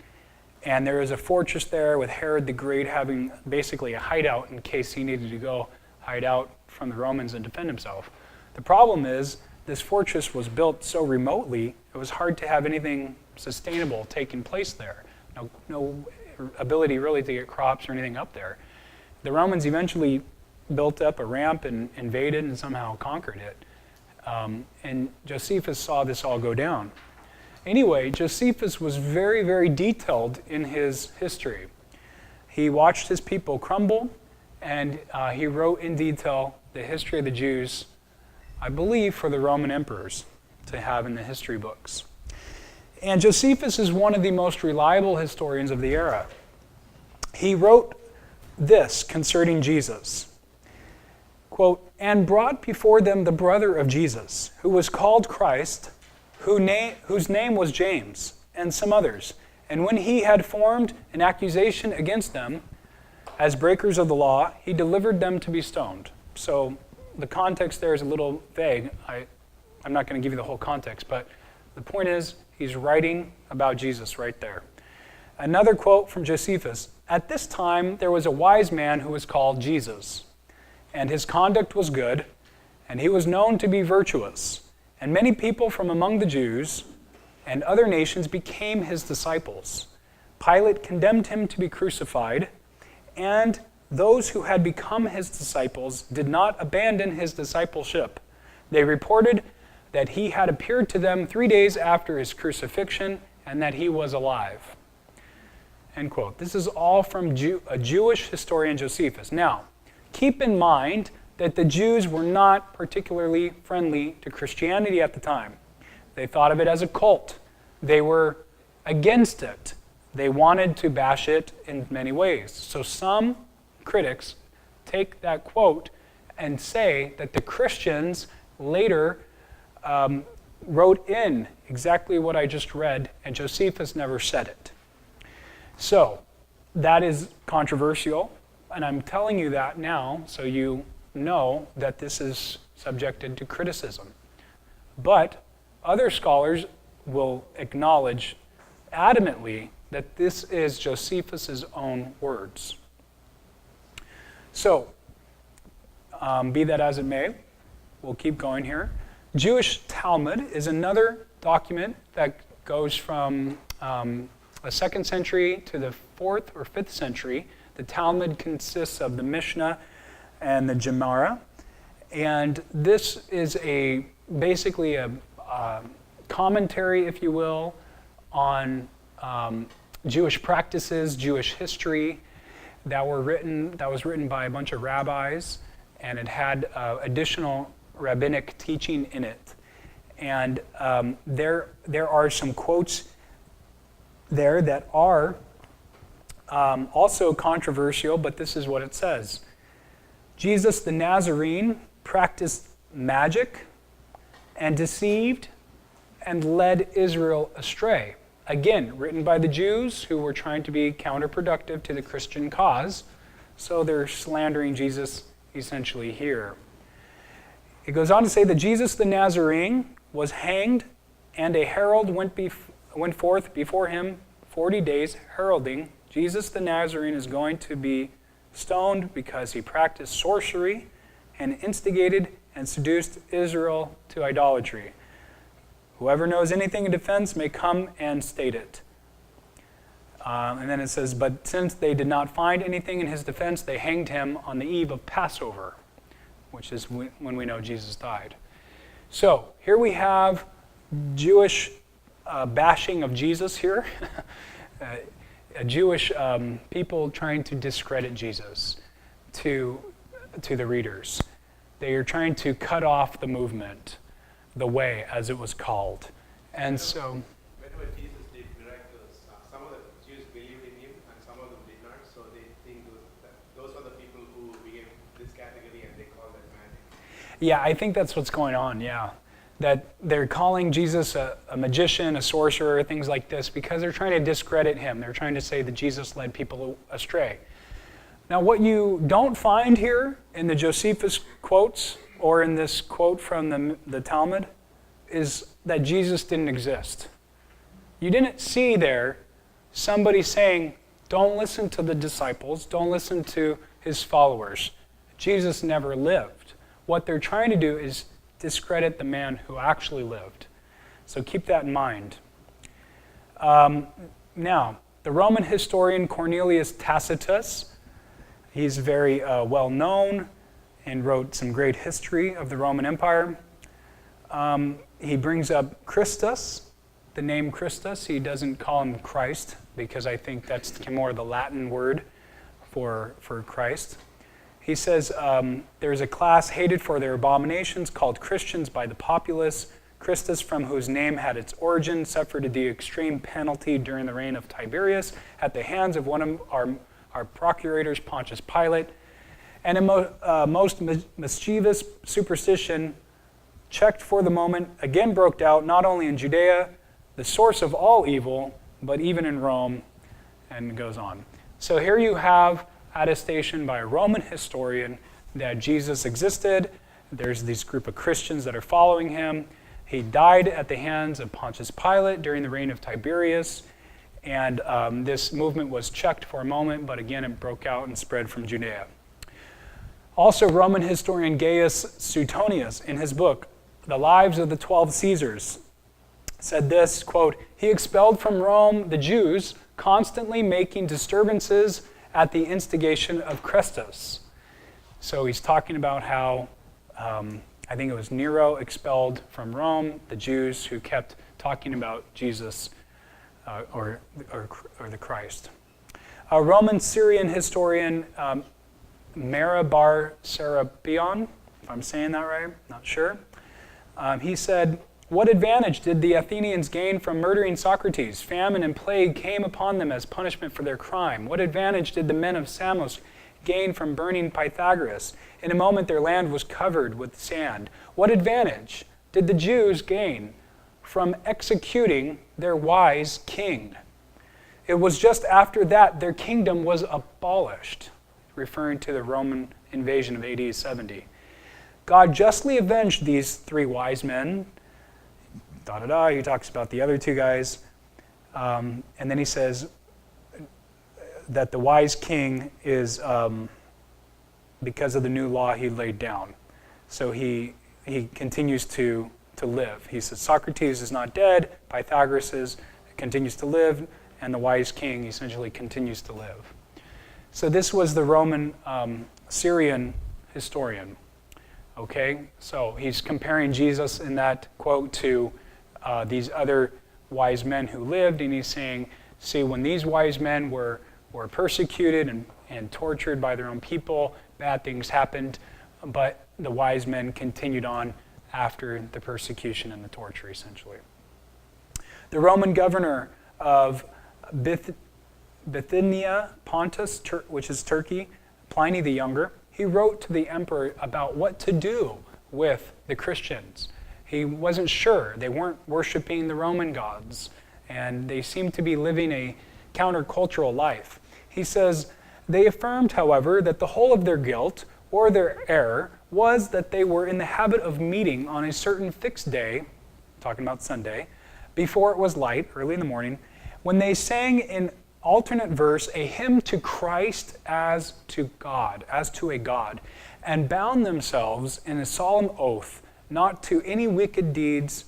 And there is a fortress there with Herod the Great having basically a hideout in case he needed to go hide out from the Romans and defend himself. The problem is this fortress was built so remotely, it was hard to have anything sustainable taking place there. No ability really to get crops or anything up there. The Romans eventually built up a ramp and invaded and somehow conquered it. And Josephus saw this all go down. Anyway, Josephus was very, very detailed in his history. He watched his people crumble, and he wrote in detail the history of the Jews, I believe, for the Roman emperors to have in the history books. And Josephus is one of the most reliable historians of the era. He wrote this concerning Jesus, quote, "And brought before them the brother of Jesus, who was called Christ, whose name was James, and some others. And when he had formed an accusation against them, as breakers of the law, he delivered them to be stoned." So the context there is a little vague. I'm not going to give you the whole context, but the point is, he's writing about Jesus right there. Another quote from Josephus, "At this time there was a wise man who was called Jesus, and his conduct was good, and he was known to be virtuous. And many people from among the Jews and other nations became his disciples. Pilate condemned him to be crucified, and those who had become his disciples did not abandon his discipleship. They reported that he had appeared to them 3 days after his crucifixion and that he was alive." End quote. This is all from a Jewish historian, Josephus. Now, keep in mind that the Jews were not particularly friendly to Christianity at the time. They thought of it as a cult. They were against it. They wanted to bash it in many ways. So some critics take that quote and say that the Christians later wrote in exactly what I just read, and Josephus never said it. So that is controversial, and I'm telling you that now so you know that this is subjected to criticism. But other scholars will acknowledge adamantly that this is Josephus' own words. So, be that as it may, we'll keep going here. Jewish Talmud is another document that goes from the 2nd century to the 4th or 5th century. The Talmud consists of the Mishnah and the Gemara. And this is basically a commentary, if you will, on Jewish practices, Jewish history that was written by a bunch of rabbis, and it had additional rabbinic teaching in it. And there are some quotes there that are also controversial, but this is what it says. Jesus the Nazarene practiced magic and deceived and led Israel astray. Again, written by the Jews who were trying to be counterproductive to the Christian cause, so they're slandering Jesus essentially here. It goes on to say that Jesus the Nazarene was hanged, and a herald went forth before him 40 days heralding, Jesus the Nazarene is going to be stoned because he practiced sorcery and instigated and seduced Israel to idolatry. Whoever knows anything in defense may come and state it. And then it says, but since they did not find anything in his defense, they hanged him on the eve of Passover, which is when we know Jesus died. So here we have Jewish bashing of Jesus here. A Jewish people trying to discredit Jesus to the readers. They are trying to cut off the movement, the way, as it was called. And so, whenever Jesus did miracles, some of the Jews believed in him and some of them did not, so they think those are the people who became this category and they call them magic. yeah, I think that's what's going on, yeah. That they're calling Jesus a magician, a sorcerer, things like this, because they're trying to discredit him. They're trying to say that Jesus led people astray. Now, what you don't find here in the Josephus quotes or in this quote from the Talmud is that Jesus didn't exist. You didn't see there somebody saying, don't listen to the disciples, don't listen to his followers. Jesus never lived. What they're trying to do is discredit the man who actually lived. So keep that in mind. Now, the Roman historian Cornelius Tacitus, he's very well known and wrote some great history of the Roman Empire. He brings up Christus the name Christus. He doesn't call him Christ, because I think that's more the Latin word for Christ. He says there's a class hated for their abominations called Christians by the populace. Christus, from whose name had its origin, suffered the extreme penalty during the reign of Tiberius at the hands of one of our procurators, Pontius Pilate. And a most mischievous superstition, checked for the moment, again broke out, not only in Judea, the source of all evil, but even in Rome, and it goes on. So here you have attestation by a Roman historian that Jesus existed. There's this group of Christians that are following him. He died at the hands of Pontius Pilate during the reign of Tiberius, and this movement was checked for a moment, but again it broke out and spread from Judea. Also, Roman historian Gaius Suetonius, in his book, The Lives of the 12 Caesars, said this, quote, "He expelled from Rome the Jews, constantly making disturbances at the instigation of Christus." So he's talking about how, I think it was Nero expelled from Rome the Jews who kept talking about Jesus or the Christ. A Roman Syrian historian, Mera bar Serapion, if I'm saying that right, not sure, he said, "What advantage did the Athenians gain from murdering Socrates? Famine and plague came upon them as punishment for their crime. What advantage did the men of Samos gain from burning Pythagoras? In a moment their land was covered with sand. What advantage did the Jews gain from executing their wise king? It was just after that their kingdom was abolished," referring to the Roman invasion of AD 70. "God justly avenged these 3 wise men." He talks about the other 2 guys. And then he says that the wise king is because of the new law he laid down. So he continues to live. He says Socrates is not dead, Pythagoras continues to live, and the wise king essentially continues to live. So this was the Roman Syrian historian. Okay, so he's comparing Jesus in that quote to these other wise men who lived, and he's saying, see, when these wise men were persecuted and tortured by their own people, bad things happened, but the wise men continued on after the persecution and the torture, essentially. The Roman governor of Bithynia, Pontus, which is Turkey, Pliny the Younger, he wrote to the emperor about what to do with the Christians. He wasn't sure. They weren't worshiping the Roman gods, and they seemed to be living a countercultural life. He says, "They affirmed, however, that the whole of their guilt or their error was that they were in the habit of meeting on a certain fixed day," talking about Sunday, "before it was light, early in the morning, when they sang in alternate verse a hymn to Christ as to a God, and bound themselves in a solemn oath not to any wicked deeds,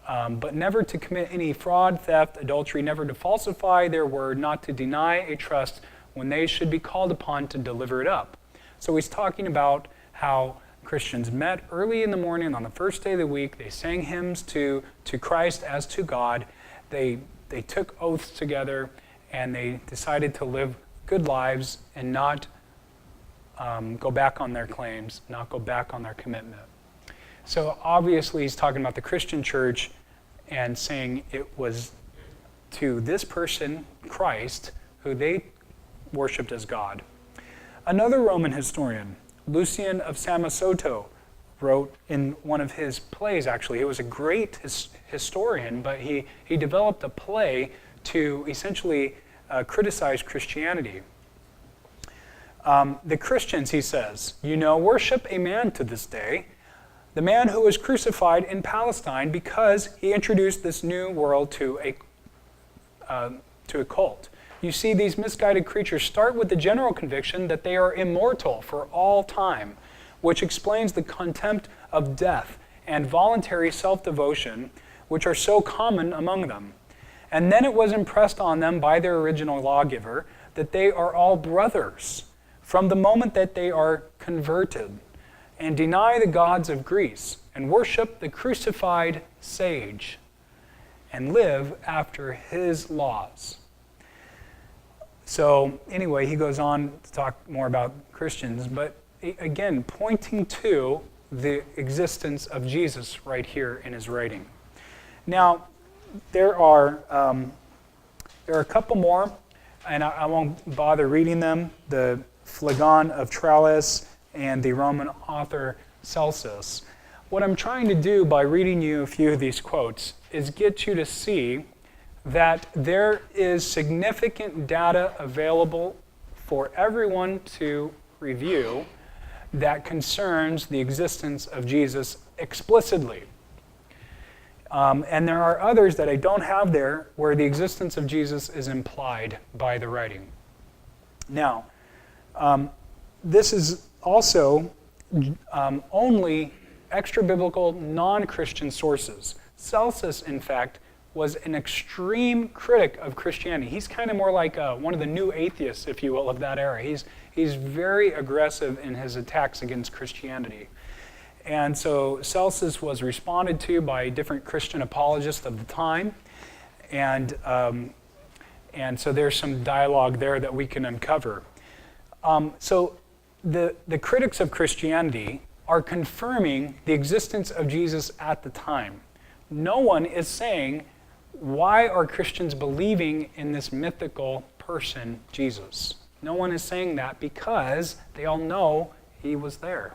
but never to commit any fraud, theft, adultery, never to falsify their word, not to deny a trust when they should be called upon to deliver it up." So he's talking about how Christians met early in the morning on the first day of the week. They sang hymns to Christ as to God. They took oaths together, and they decided to live good lives and not go back on their claims, not go back on their commitment. So obviously he's talking about the Christian church and saying it was to this person, Christ, who they worshipped as God. Another Roman historian, Lucian of Samosata, wrote in one of his plays, actually. He was a great historian, but he developed a play to essentially criticize Christianity. The Christians, he says, worship a man to this day, the man who was crucified in Palestine because he introduced this new world to a cult. You see, these misguided creatures start with the general conviction that they are immortal for all time, which explains the contempt of death and voluntary self-devotion, which are so common among them. And then it was impressed on them by their original lawgiver that they are all brothers from the moment that they are converted, and deny the gods of Greece and worship the crucified sage. and live after his laws. So anyway, he goes on to talk more about Christians, but again, pointing to the existence of Jesus right here in his writing. Now, there are a couple more, and I won't bother reading them. The Phlegon of Tralles and the Roman author Celsus. What I'm trying to do by reading you a few of these quotes is get you to see that there is significant data available for everyone to review that concerns the existence of Jesus explicitly. And there are others that I don't have there where the existence of Jesus is implied by the writing. Now, this is also only extra-biblical, non-Christian sources. Celsus, in fact, was an extreme critic of Christianity. He's kind of more like one of the new atheists, if you will, of that era. He's very aggressive in his attacks against Christianity. And so Celsus was responded to by different Christian apologists of the time. And so there's some dialogue there that we can uncover. So the critics of Christianity are confirming the existence of Jesus at the time. No one is saying, why are Christians believing in this mythical person, Jesus? No one is saying that because they all know he was there.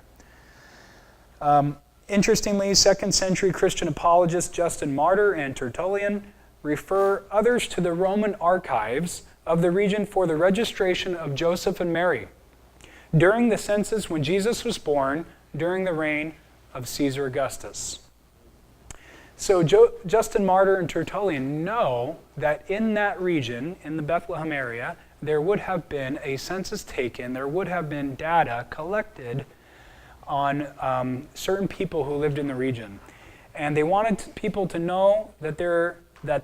Interestingly, 2nd century Christian apologists Justin Martyr and Tertullian refer others to the Roman archives of the region for the registration of Joseph and Mary during the census when Jesus was born during the reign of Caesar Augustus. So Justin Martyr and Tertullian know that in that region, in the Bethlehem area, there would have been a census taken, there would have been data collected on certain people who lived in the region. And they wanted people to know that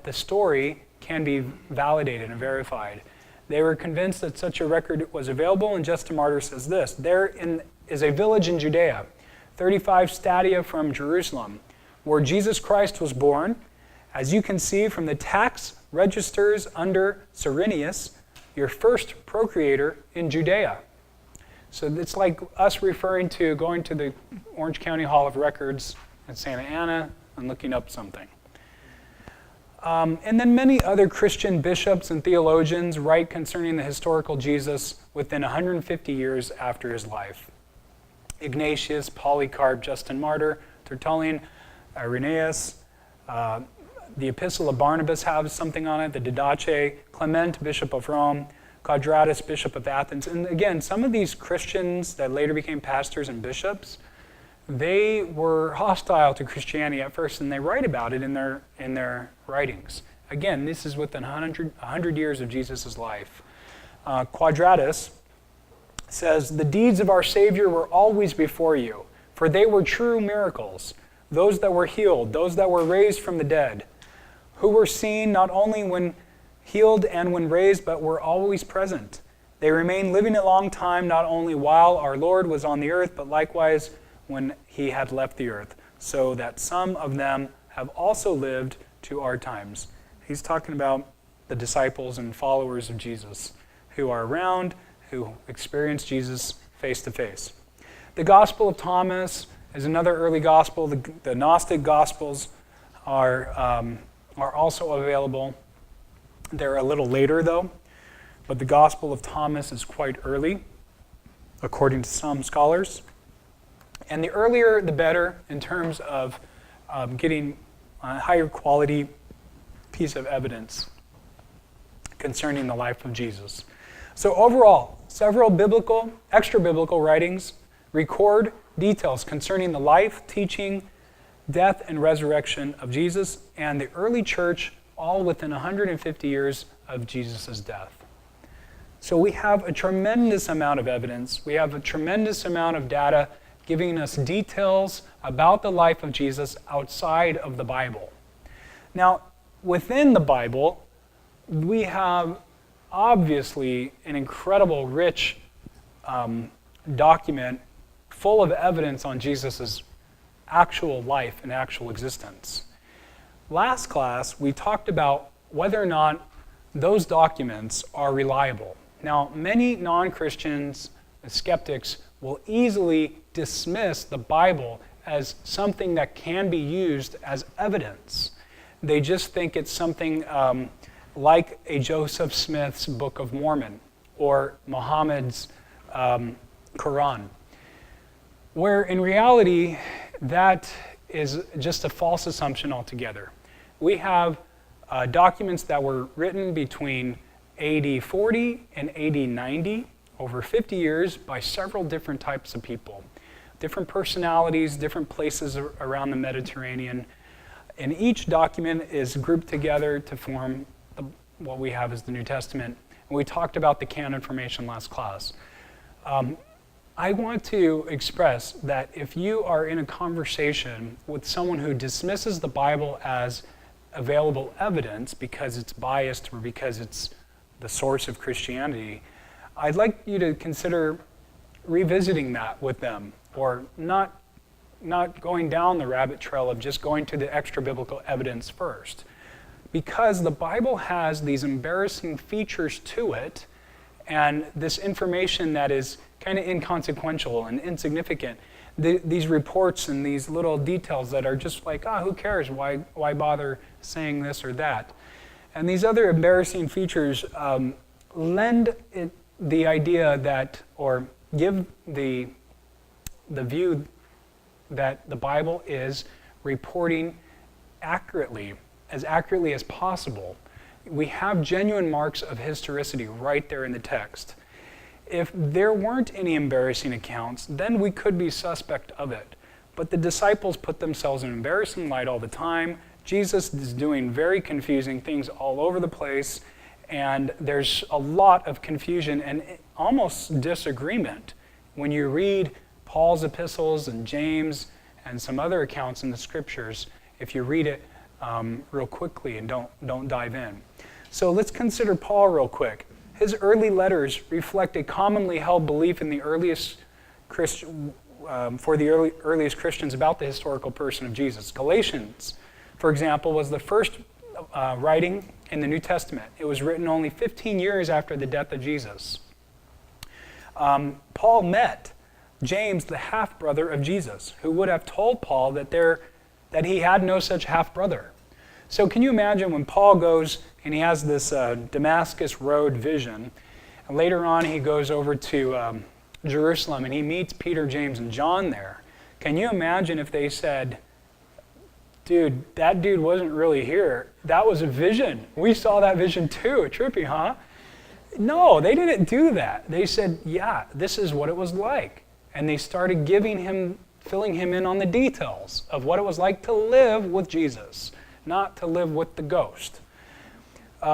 the story can be validated and verified. They were convinced that such a record was available, and Justin Martyr says this: there is a village in Judea, 35 stadia from Jerusalem, where Jesus Christ was born, as you can see from the tax registers under Cyrenius, your first procreator in Judea. So it's like us going to the Orange County Hall of Records in Santa Ana and looking up something. And then many other Christian bishops and theologians write concerning the historical Jesus within 150 years after his life. Ignatius, Polycarp, Justin Martyr, Tertullian, Irenaeus, the Epistle of Barnabas has something on it, the Didache, Clement, Bishop of Rome, Quadratus, Bishop of Athens. And again, some of these Christians that later became pastors and bishops, they were hostile to Christianity at first, and they write about it in their writings. Again, this is within 100 years of Jesus' life. Quadratus says, "The deeds of our Savior were always before you, for they were true miracles, those that were healed, those that were raised from the dead, who were seen not only when healed and when raised, but were always present. They remained living a long time, not only while our Lord was on the earth, but likewise when he had left the earth, so that some of them have also lived to our times." He's talking about the disciples and followers of Jesus who are around, who experience Jesus face to face. The Gospel of Thomas is another early gospel. The Gnostic Gospels are also available. They're a little later, though, but the Gospel of Thomas is quite early, according to some scholars. And the earlier, the better in terms of getting a higher quality piece of evidence concerning the life of Jesus. So overall, several biblical, extra-biblical writings record details concerning the life, teaching, death, and resurrection of Jesus and the early church, all within 150 years of Jesus' death. So we have a tremendous amount of evidence. We have a tremendous amount of data giving us details about the life of Jesus outside of the Bible. Now, within the Bible, we have obviously an incredible, rich document full of evidence on Jesus' actual life and actual existence. last class, we talked about whether or not those documents are reliable. Now, many non-Christians, skeptics, will easily dismiss the Bible as something that can be used as evidence. They just think it's something like a Joseph Smith's Book of Mormon or Muhammad's Quran, where in reality, that is just a false assumption altogether. We have documents that were written between AD 40 and AD 90, over 50 years, by several different types of people. Different personalities, different places around the Mediterranean. And each document is grouped together to form what we have as the New Testament. And we talked about the canon formation last class. I want to express that if you are in a conversation with someone who dismisses the Bible as available evidence because it's biased or because it's the source of Christianity, I'd like you to consider revisiting that with them, or not going down the rabbit trail of just going to the extra biblical evidence first. Because the Bible has these embarrassing features to it, and this information that is kind of inconsequential and insignificant. These reports and these little details that are just like, who cares? Why bother saying this or that? And these other embarrassing features lend it the idea that, or give the view that the Bible is reporting accurately as possible. We have genuine marks of historicity right there in the text. If there weren't any embarrassing accounts, then we could be suspect of it. But the disciples put themselves in embarrassing light all the time. Jesus is doing very confusing things all over the place, and there's a lot of confusion and almost disagreement when you read Paul's epistles and James and some other accounts in the scriptures. If you read it real quickly and don't dive in. So let's consider Paul real quick. His early letters reflect a commonly held belief in the earliest earliest Christians about the historical person of Jesus. Galatians, for example, was the first writing in the New Testament. It was written only 15 years after the death of Jesus. Paul met James, the half-brother of Jesus, who would have told Paul that he had no such half-brother. So can you imagine when Paul goes and he has this Damascus Road vision, and later on he goes over to Jerusalem and he meets Peter, James, and John there. Can you imagine if they said, dude, that dude wasn't really here. That was a vision. We saw that vision too. Trippy, huh? No, they didn't do that. They said, yeah, this is what it was like. And they started filling him in on the details of what it was like to live with Jesus, not to live with the ghost.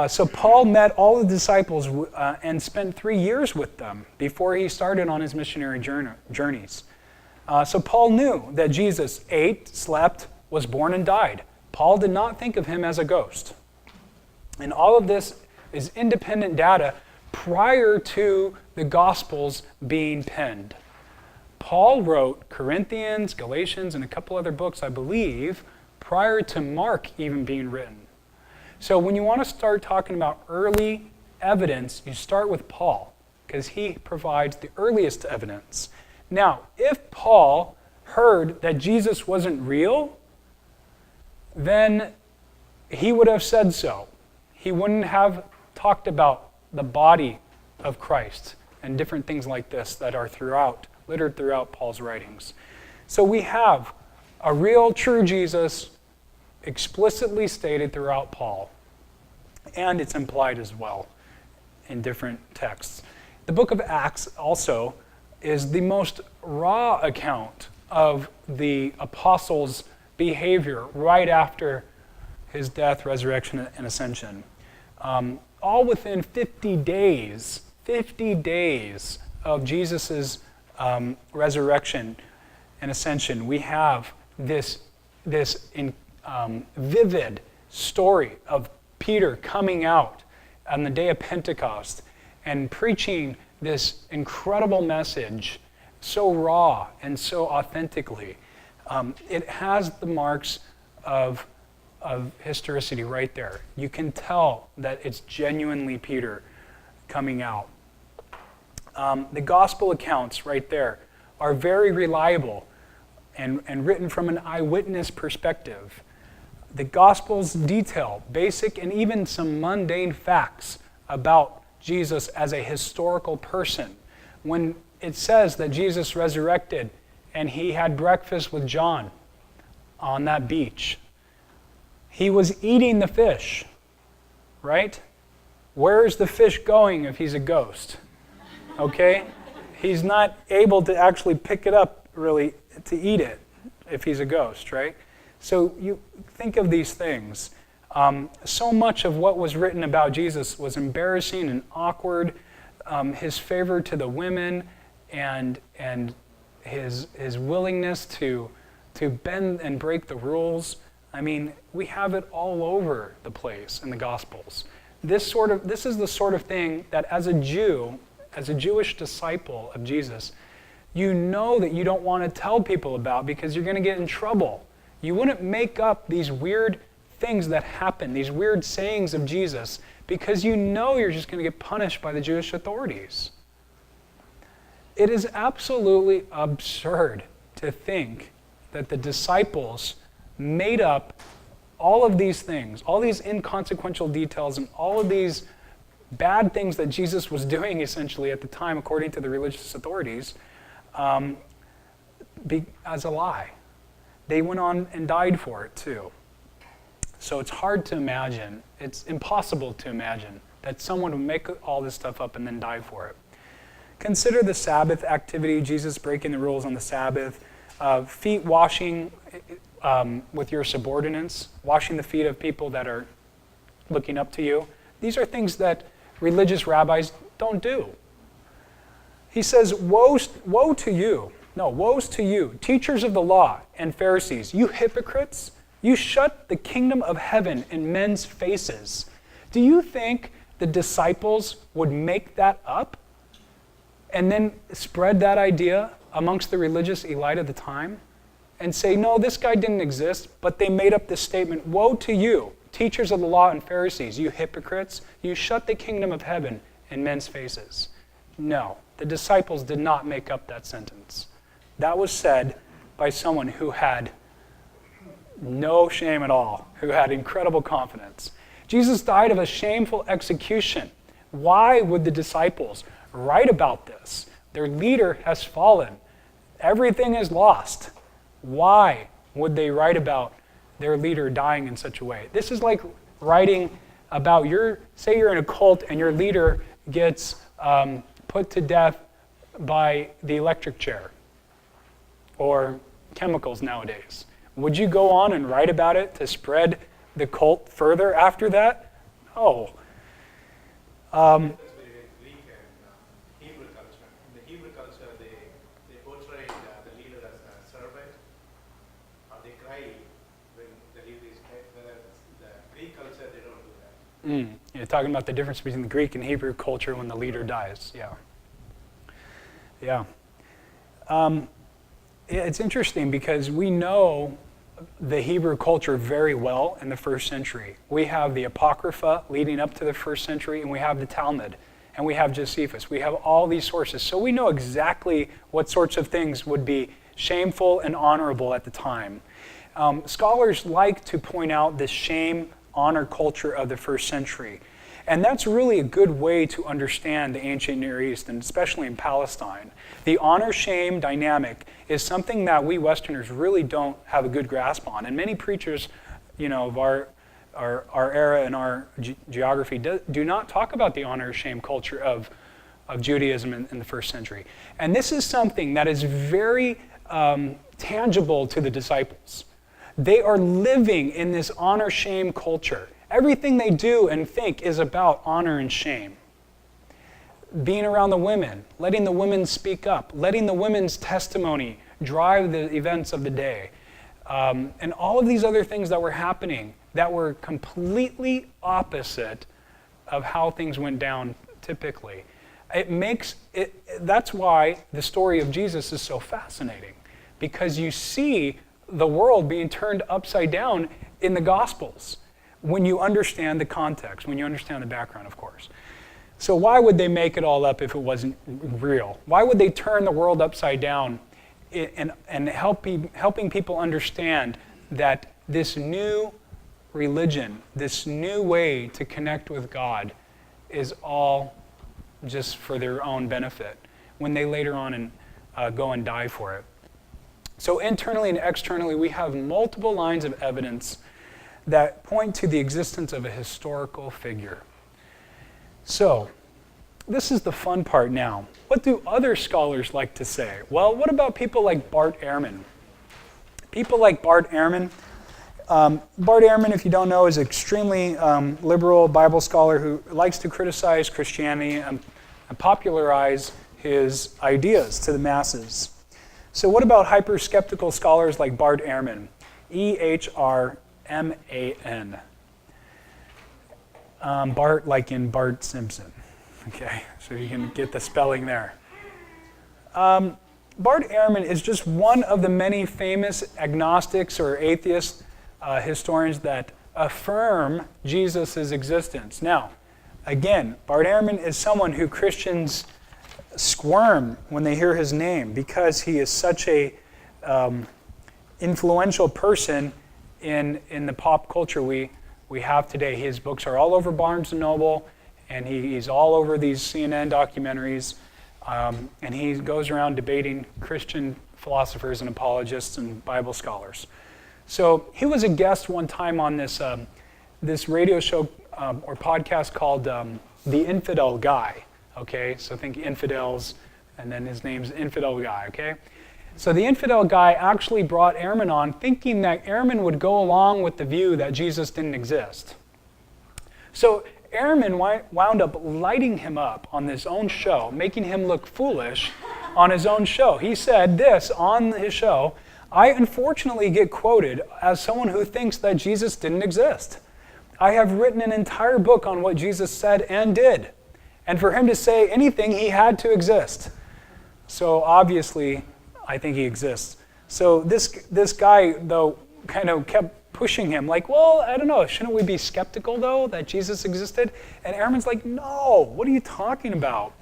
So Paul met all the disciples and spent 3 years with them before he started on his missionary journeys. So Paul knew that Jesus ate, slept, was born, and died. Paul did not think of him as a ghost. And all of this is independent data prior to the Gospels being penned. Paul wrote Corinthians, Galatians, and a couple other books, I believe, prior to Mark even being written. So when you want to start talking about early evidence, you start with Paul, because he provides the earliest evidence. Now, if Paul heard that Jesus wasn't real, then he would have said so. He wouldn't have talked about the body of Christ and different things like this that are littered throughout Paul's writings. So we have a real, true Jesus explicitly stated throughout Paul, and it's implied as well in different texts. The book of Acts also is the most raw account of the apostles' behavior right after his death, resurrection, and ascension. All within 50 days of Jesus' resurrection and ascension, we have this vivid story of Peter coming out on the day of Pentecost and preaching this incredible message so raw and so authentically. It has the marks of of historicity right there. You can tell that it's genuinely Peter coming out. The gospel accounts right there are very reliable and written from an eyewitness perspective. The Gospels detail basic and even some mundane facts about Jesus as a historical person. When it says that Jesus resurrected and he had breakfast with John on that beach, he was eating the fish, right? Where is the fish going if he's a ghost? Okay? He's not able to actually pick it up, really, to eat it if he's a ghost, right? So you think of these things. So much of what was written about Jesus was embarrassing and awkward. His favor to the women and his willingness to bend and break the rules. I mean, we have it all over the place in the Gospels. This is the sort of thing that as a Jew, as a Jewish disciple of Jesus, you know that you don't want to tell people about because you're going to get in trouble. You wouldn't make up these weird things that happen, these weird sayings of Jesus, because you know you're just going to get punished by the Jewish authorities. It is absolutely absurd to think that the disciples made up all of these things, all these inconsequential details, and all of these bad things that Jesus was doing essentially at the time, according to the religious authorities, as a lie. They went on and died for it too. So it's hard to imagine, it's impossible to imagine that someone would make all this stuff up and then die for it. Consider the Sabbath activity, Jesus breaking the rules on the Sabbath, feet washing with your subordinates, washing the feet of people that are looking up to you. These are things that religious rabbis don't do. He says, woes to you, teachers of the law and Pharisees, you hypocrites, you shut the kingdom of heaven in men's faces. Do you think the disciples would make that up and then spread that idea amongst the religious elite of the time and say, no, this guy didn't exist, but they made up this statement, woe to you, teachers of the law and Pharisees, you hypocrites, you shut the kingdom of heaven in men's faces. No, the disciples did not make up that sentence. That was said by someone who had no shame at all, who had incredible confidence. Jesus died of a shameful execution. Why would the disciples write about this? Their leader has fallen. Everything is lost. Why would they write about their leader dying in such a way? This is like writing about say you're in a cult and your leader gets put to death by the electric chair or chemicals nowadays. Would you go on and write about it to spread the cult further after that? No. That's very Greek and Hebrew culture. In the Hebrew culture, they portray the leader as a servant, or they cry when the leader is dead. Whereas the Greek culture, they don't do that. You're talking about the difference between the Greek and Hebrew culture when the leader dies. Yeah. It's interesting because we know the Hebrew culture very well in the first century. We have the Apocrypha leading up to the first century, and we have the Talmud, and we have Josephus. We have all these sources. So we know exactly what sorts of things would be shameful and honorable at the time. Scholars like to point out the shame-honor culture of the first century. And that's really a good way to understand the ancient Near East, and especially in Palestine. The honor-shame dynamic is something that we Westerners really don't have a good grasp on. And many preachers, of our era and our geography do not talk about the honor-shame culture of Judaism in the first century. And this is something that is very tangible to the disciples. They are living in this honor-shame culture. Everything they do and think is about honor and shame. Being around the women, letting the women speak up, letting the women's testimony drive the events of the day, and all of these other things that were happening that were completely opposite of how things went down typically. That's why the story of Jesus is so fascinating, because you see the world being turned upside down in the Gospels when you understand the context, when you understand the background, of course. So why would they make it all up if it wasn't real? Why would they turn the world upside down and helping people understand that this new religion, this new way to connect with God is all just for their own benefit when they later on go and die for it? So internally and externally, we have multiple lines of evidence that point to the existence of a historical figure. So, this is the fun part now. What do other scholars like to say? Well, what about people like Bart Ehrman? People like Bart Ehrman. Bart Ehrman, if you don't know, is an extremely liberal Bible scholar who likes to criticize Christianity and popularize his ideas to the masses. So what about hyper-skeptical scholars like Bart Ehrman? E-H-R-M-A-N. Bart like in Bart Simpson. Okay, so you can get the spelling there. Bart Ehrman is just one of the many famous agnostics or atheist historians that affirm Jesus' existence. Now, again, Bart Ehrman is someone who Christians squirm when they hear his name because he is such a influential person in the pop culture we have today. His books are all over Barnes & Noble, and he's all over these CNN documentaries, and he goes around debating Christian philosophers and apologists and Bible scholars. So he was a guest one time on this radio show or podcast called The Infidel Guy. Okay, so think infidels, and then his name's Infidel Guy, okay? So the Infidel Guy actually brought Ehrman on thinking that Ehrman would go along with the view that Jesus didn't exist. So Ehrman wound up lighting him up on his own show, making him look foolish on his own show. He said this on his show: "I unfortunately get quoted as someone who thinks that Jesus didn't exist. I have written an entire book on what Jesus said and did. And for him to say anything, he had to exist." So obviously, I think he exists. So this guy, though, kind of kept pushing him, like, well, I don't know, shouldn't we be skeptical, though, that Jesus existed? And Ehrman's like, no, what are you talking about?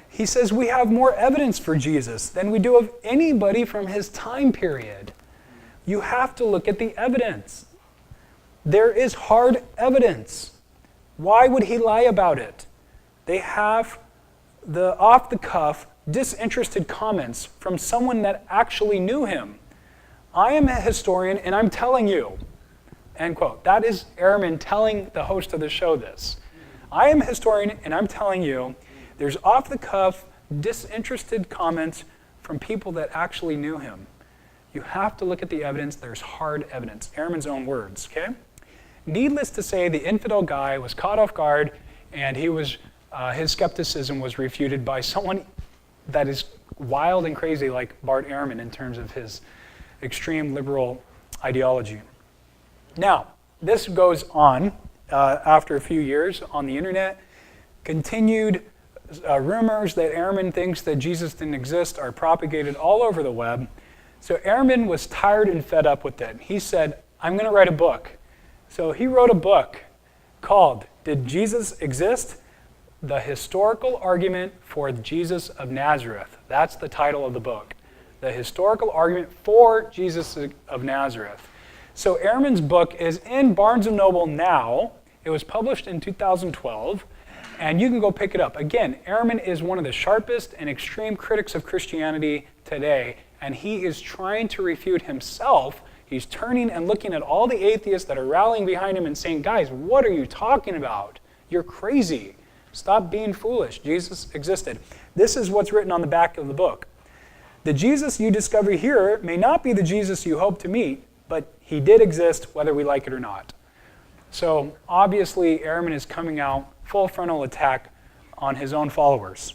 He says, we have more evidence for Jesus than we do of anybody from his time period. You have to look at the evidence. There is hard evidence. Why would he lie about it? They have the off-the-cuff, disinterested comments from someone that actually knew him. I am a historian, and I'm telling you, end quote. That is Ehrman telling the host of the show this. I am a historian, and I'm telling you, there's off-the-cuff, disinterested comments from people that actually knew him. You have to look at the evidence. There's hard evidence. Ehrman's own words, okay? Needless to say, the Infidel Guy was caught off guard, and his skepticism was refuted by someone that is wild and crazy like Bart Ehrman in terms of his extreme liberal ideology. Now, this goes on after a few years on the internet. Continued rumors that Ehrman thinks that Jesus didn't exist are propagated all over the web. So Ehrman was tired and fed up with it. He said, I'm going to write a book. So he wrote a book called Did Jesus Exist? The Historical Argument for Jesus of Nazareth. That's the title of the book. The Historical Argument for Jesus of Nazareth. So Ehrman's book is in Barnes & Noble now. It was published in 2012, and you can go pick it up. Again, Ehrman is one of the sharpest and extreme critics of Christianity today, and he is trying to refute himself. He's turning and looking at all the atheists that are rallying behind him and saying, guys, what are you talking about? You're crazy. Stop being foolish. Jesus existed. This is what's written on the back of the book. The Jesus you discover here may not be the Jesus you hope to meet, but he did exist whether we like it or not. So obviously, Ehrman is coming out full frontal attack on his own followers.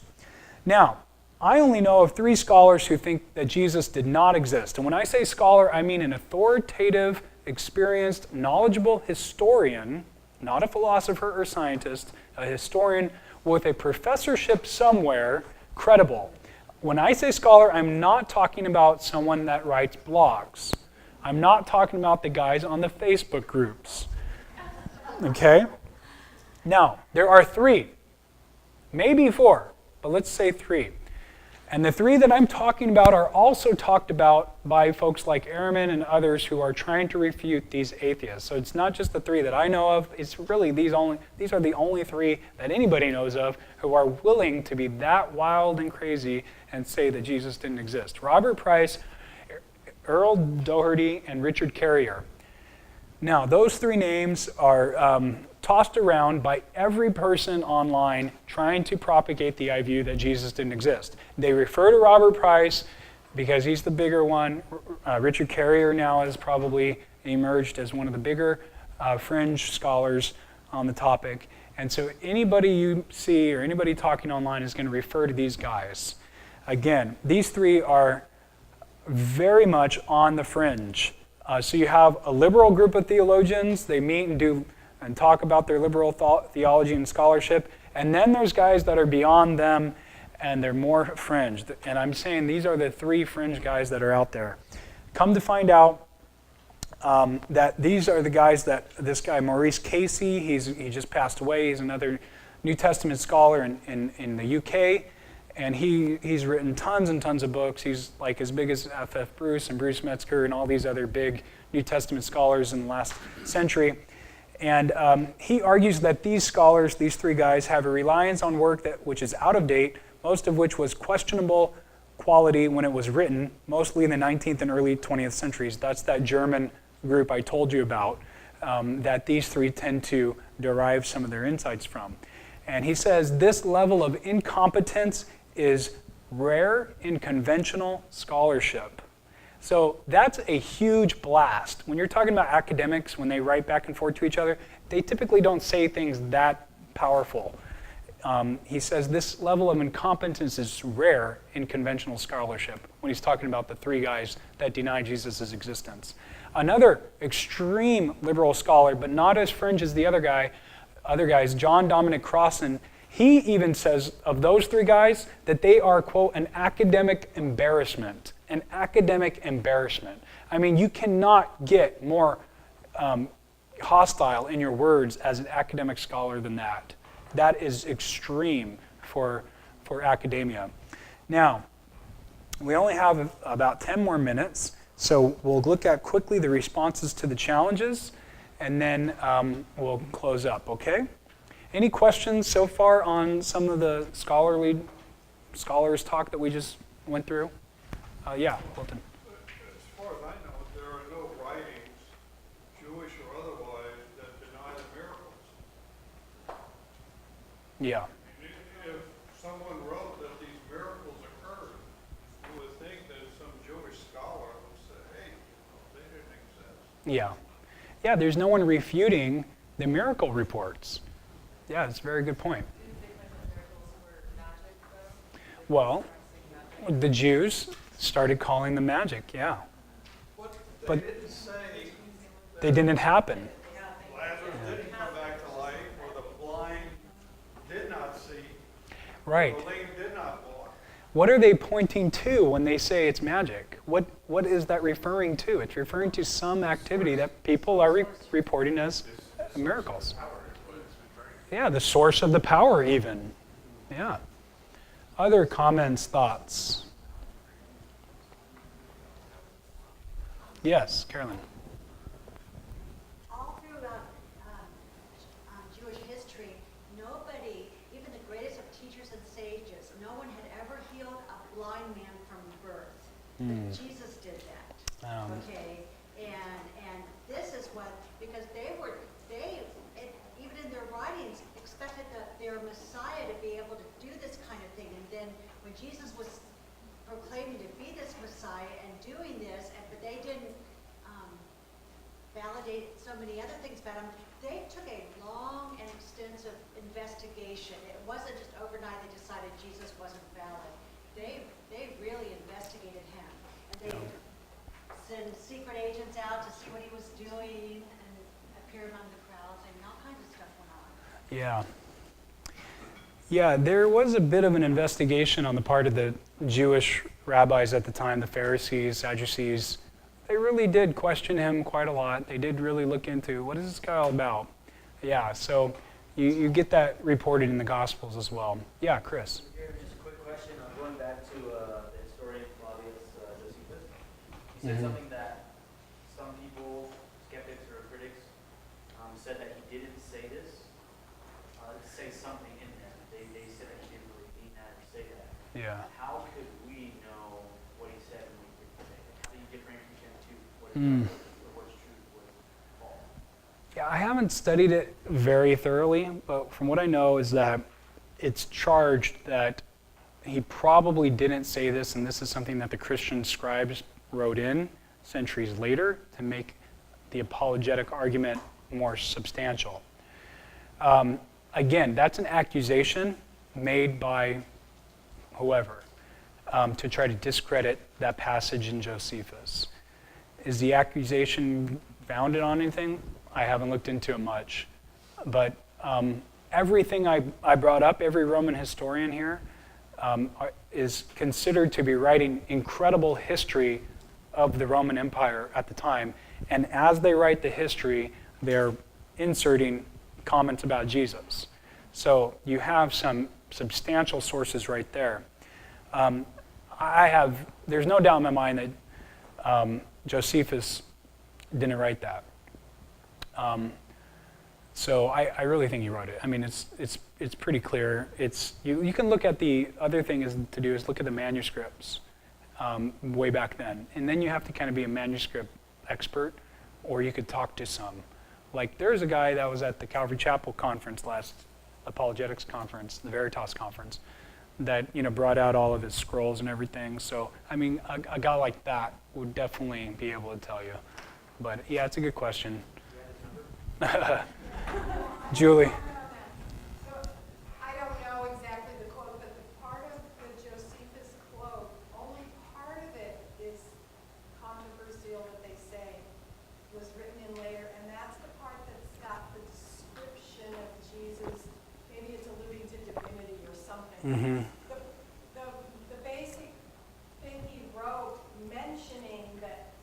Now, I only know of 3 scholars who think that Jesus did not exist. And when I say scholar, I mean an authoritative, experienced, knowledgeable historian, not a philosopher or scientist, a historian with a professorship somewhere, credible. When I say scholar, I'm not talking about someone that writes blogs. I'm not talking about the guys on the Facebook groups. Okay? Now, there are 3, maybe 4, but let's say 3. And the 3 that I'm talking about are also talked about by folks like Ehrman and others who are trying to refute these atheists. So it's not just the 3 that I know of, it's really these are the only 3 that anybody knows of who are willing to be that wild and crazy and say that Jesus didn't exist. Robert Price, Earl Doherty, and Richard Carrier. Now, those 3 names are tossed around by every person online trying to propagate the view that Jesus didn't exist. They refer to Robert Price because he's the bigger one. Richard Carrier now has probably emerged as one of the bigger fringe scholars on the topic. And so anybody you see or anybody talking online is going to refer to these guys. Again, these 3 are very much on the fringe. So you have a liberal group of theologians. They meet and talk about their liberal theology and scholarship. And then there's guys that are beyond them, and they're more fringe. And I'm saying these are the 3 fringe guys that are out there. Come to find out that these are the guys that this guy, Maurice Casey, he just passed away. He's another New Testament scholar in the UK. And he's written tons and tons of books. He's like as big as F.F. Bruce and Bruce Metzger and all these other big New Testament scholars in the last century. And he argues that these scholars, these 3 guys, have a reliance on work which is out of date, most of which was questionable quality when it was written, mostly in the 19th and early 20th centuries. That's that German group I told you about, that these 3 tend to derive some of their insights from. And he says this level of incompetence is rare in conventional scholarship. So that's a huge blast. When you're talking about academics, when they write back and forth to each other, they typically don't say things that powerful. He says this level of incompetence is rare in conventional scholarship when he's talking about the 3 guys that deny Jesus' existence. Another extreme liberal scholar, but not as fringe as the other guys, John Dominic Crossan, he even says of those 3 guys that they are, quote, an academic embarrassment. An academic embarrassment. I mean, you cannot get more hostile in your words as an academic scholar than that. That is extreme for academia. Now, we only have about 10 more minutes, so we'll look at quickly the responses to the challenges, and then we'll close up, okay? Any questions so far on some of the scholars talk that we just went through? Yeah, Wilton. As far as I know, there are no writings, Jewish or otherwise, that deny the miracles. Yeah. If someone wrote that these miracles occurred, you would think that some Jewish scholar would say, hey, they didn't exist. Yeah. Yeah, there's no one refuting the miracle reports. Yeah, that's a very good point. Well, the Jews started calling them magic, yeah. But Didn't say they didn't happen. Lazarus didn't come back to life, or the blind did not see, Right. the lame did not walk. What are they pointing to when they say it's magic? What is that referring to? It's referring to some activity that people are reporting as miracles. Yeah, the source of the power even. Yeah. Other comments, thoughts? Yes, Carolyn. All throughout Jewish history, nobody, even the greatest of teachers and sages, no one had ever healed a blind man from birth. But Jesus did that. Okay, and this is what, because they even in their writings expected their Messiah to be able to do this kind of thing. And then when Jesus was proclaiming to be this Messiah and doing this, but they didn't validate so many other things about him, they took a long and extensive investigation. It wasn't just overnight they decided Jesus wasn't valid. They really investigated him. And they sent secret agents out to see what he was doing and appear among the crowds, and all kinds of stuff went on. Yeah. Yeah, there was a bit of an investigation on the part of the Jewish rabbis at the time, the Pharisees, Sadducees. they really did question him quite a lot. They did really look into, what is this guy all about? Yeah, so you get that reported in the Gospels as well. Yeah, Chris. Here, just a quick question. Going back to the historian Flavius Josephus. He said something that some people, skeptics or critics, said that he didn't say this. Say something in there. They said that he didn't really mean that or say that. Yeah. How could we know what he said and what he didn't say? How do you differentiate the two? What is what's true, what's false? Yeah, I haven't studied it very thoroughly, but from what I know is that it's charged that he probably didn't say this, and this is something that the Christian scribes wrote in centuries later to make the apologetic argument more substantial. Again, that's an accusation made by whoever to try to discredit that passage in Josephus. Is the accusation founded on anything? I haven't looked into it much. But everything I brought up, every Roman historian here, is considered to be writing incredible history of the Roman Empire at the time. And as they write the history, they're inserting comments about Jesus. So you have some substantial sources right there. There's no doubt in my mind that Josephus didn't write that. So I really think he wrote it. I mean, it's pretty clear. You can look at the other thing is look at the manuscripts way back then, and then you have to kind of be a manuscript expert, or you could talk to some. Like there's a guy that was at the Calvary Chapel conference last Apologetics conference, the Veritas conference, that brought out all of his scrolls and everything. So I mean, a guy like that would definitely be able to tell you. But yeah, it's a good question. Julie. So I don't know exactly the quote, but the part of the Josephus quote, only part of it is controversial that they say was written in later, and that's the part that's got the description of Jesus. Maybe it's alluding to divinity or something. Mm-hmm. The basic thing he wrote mentioning that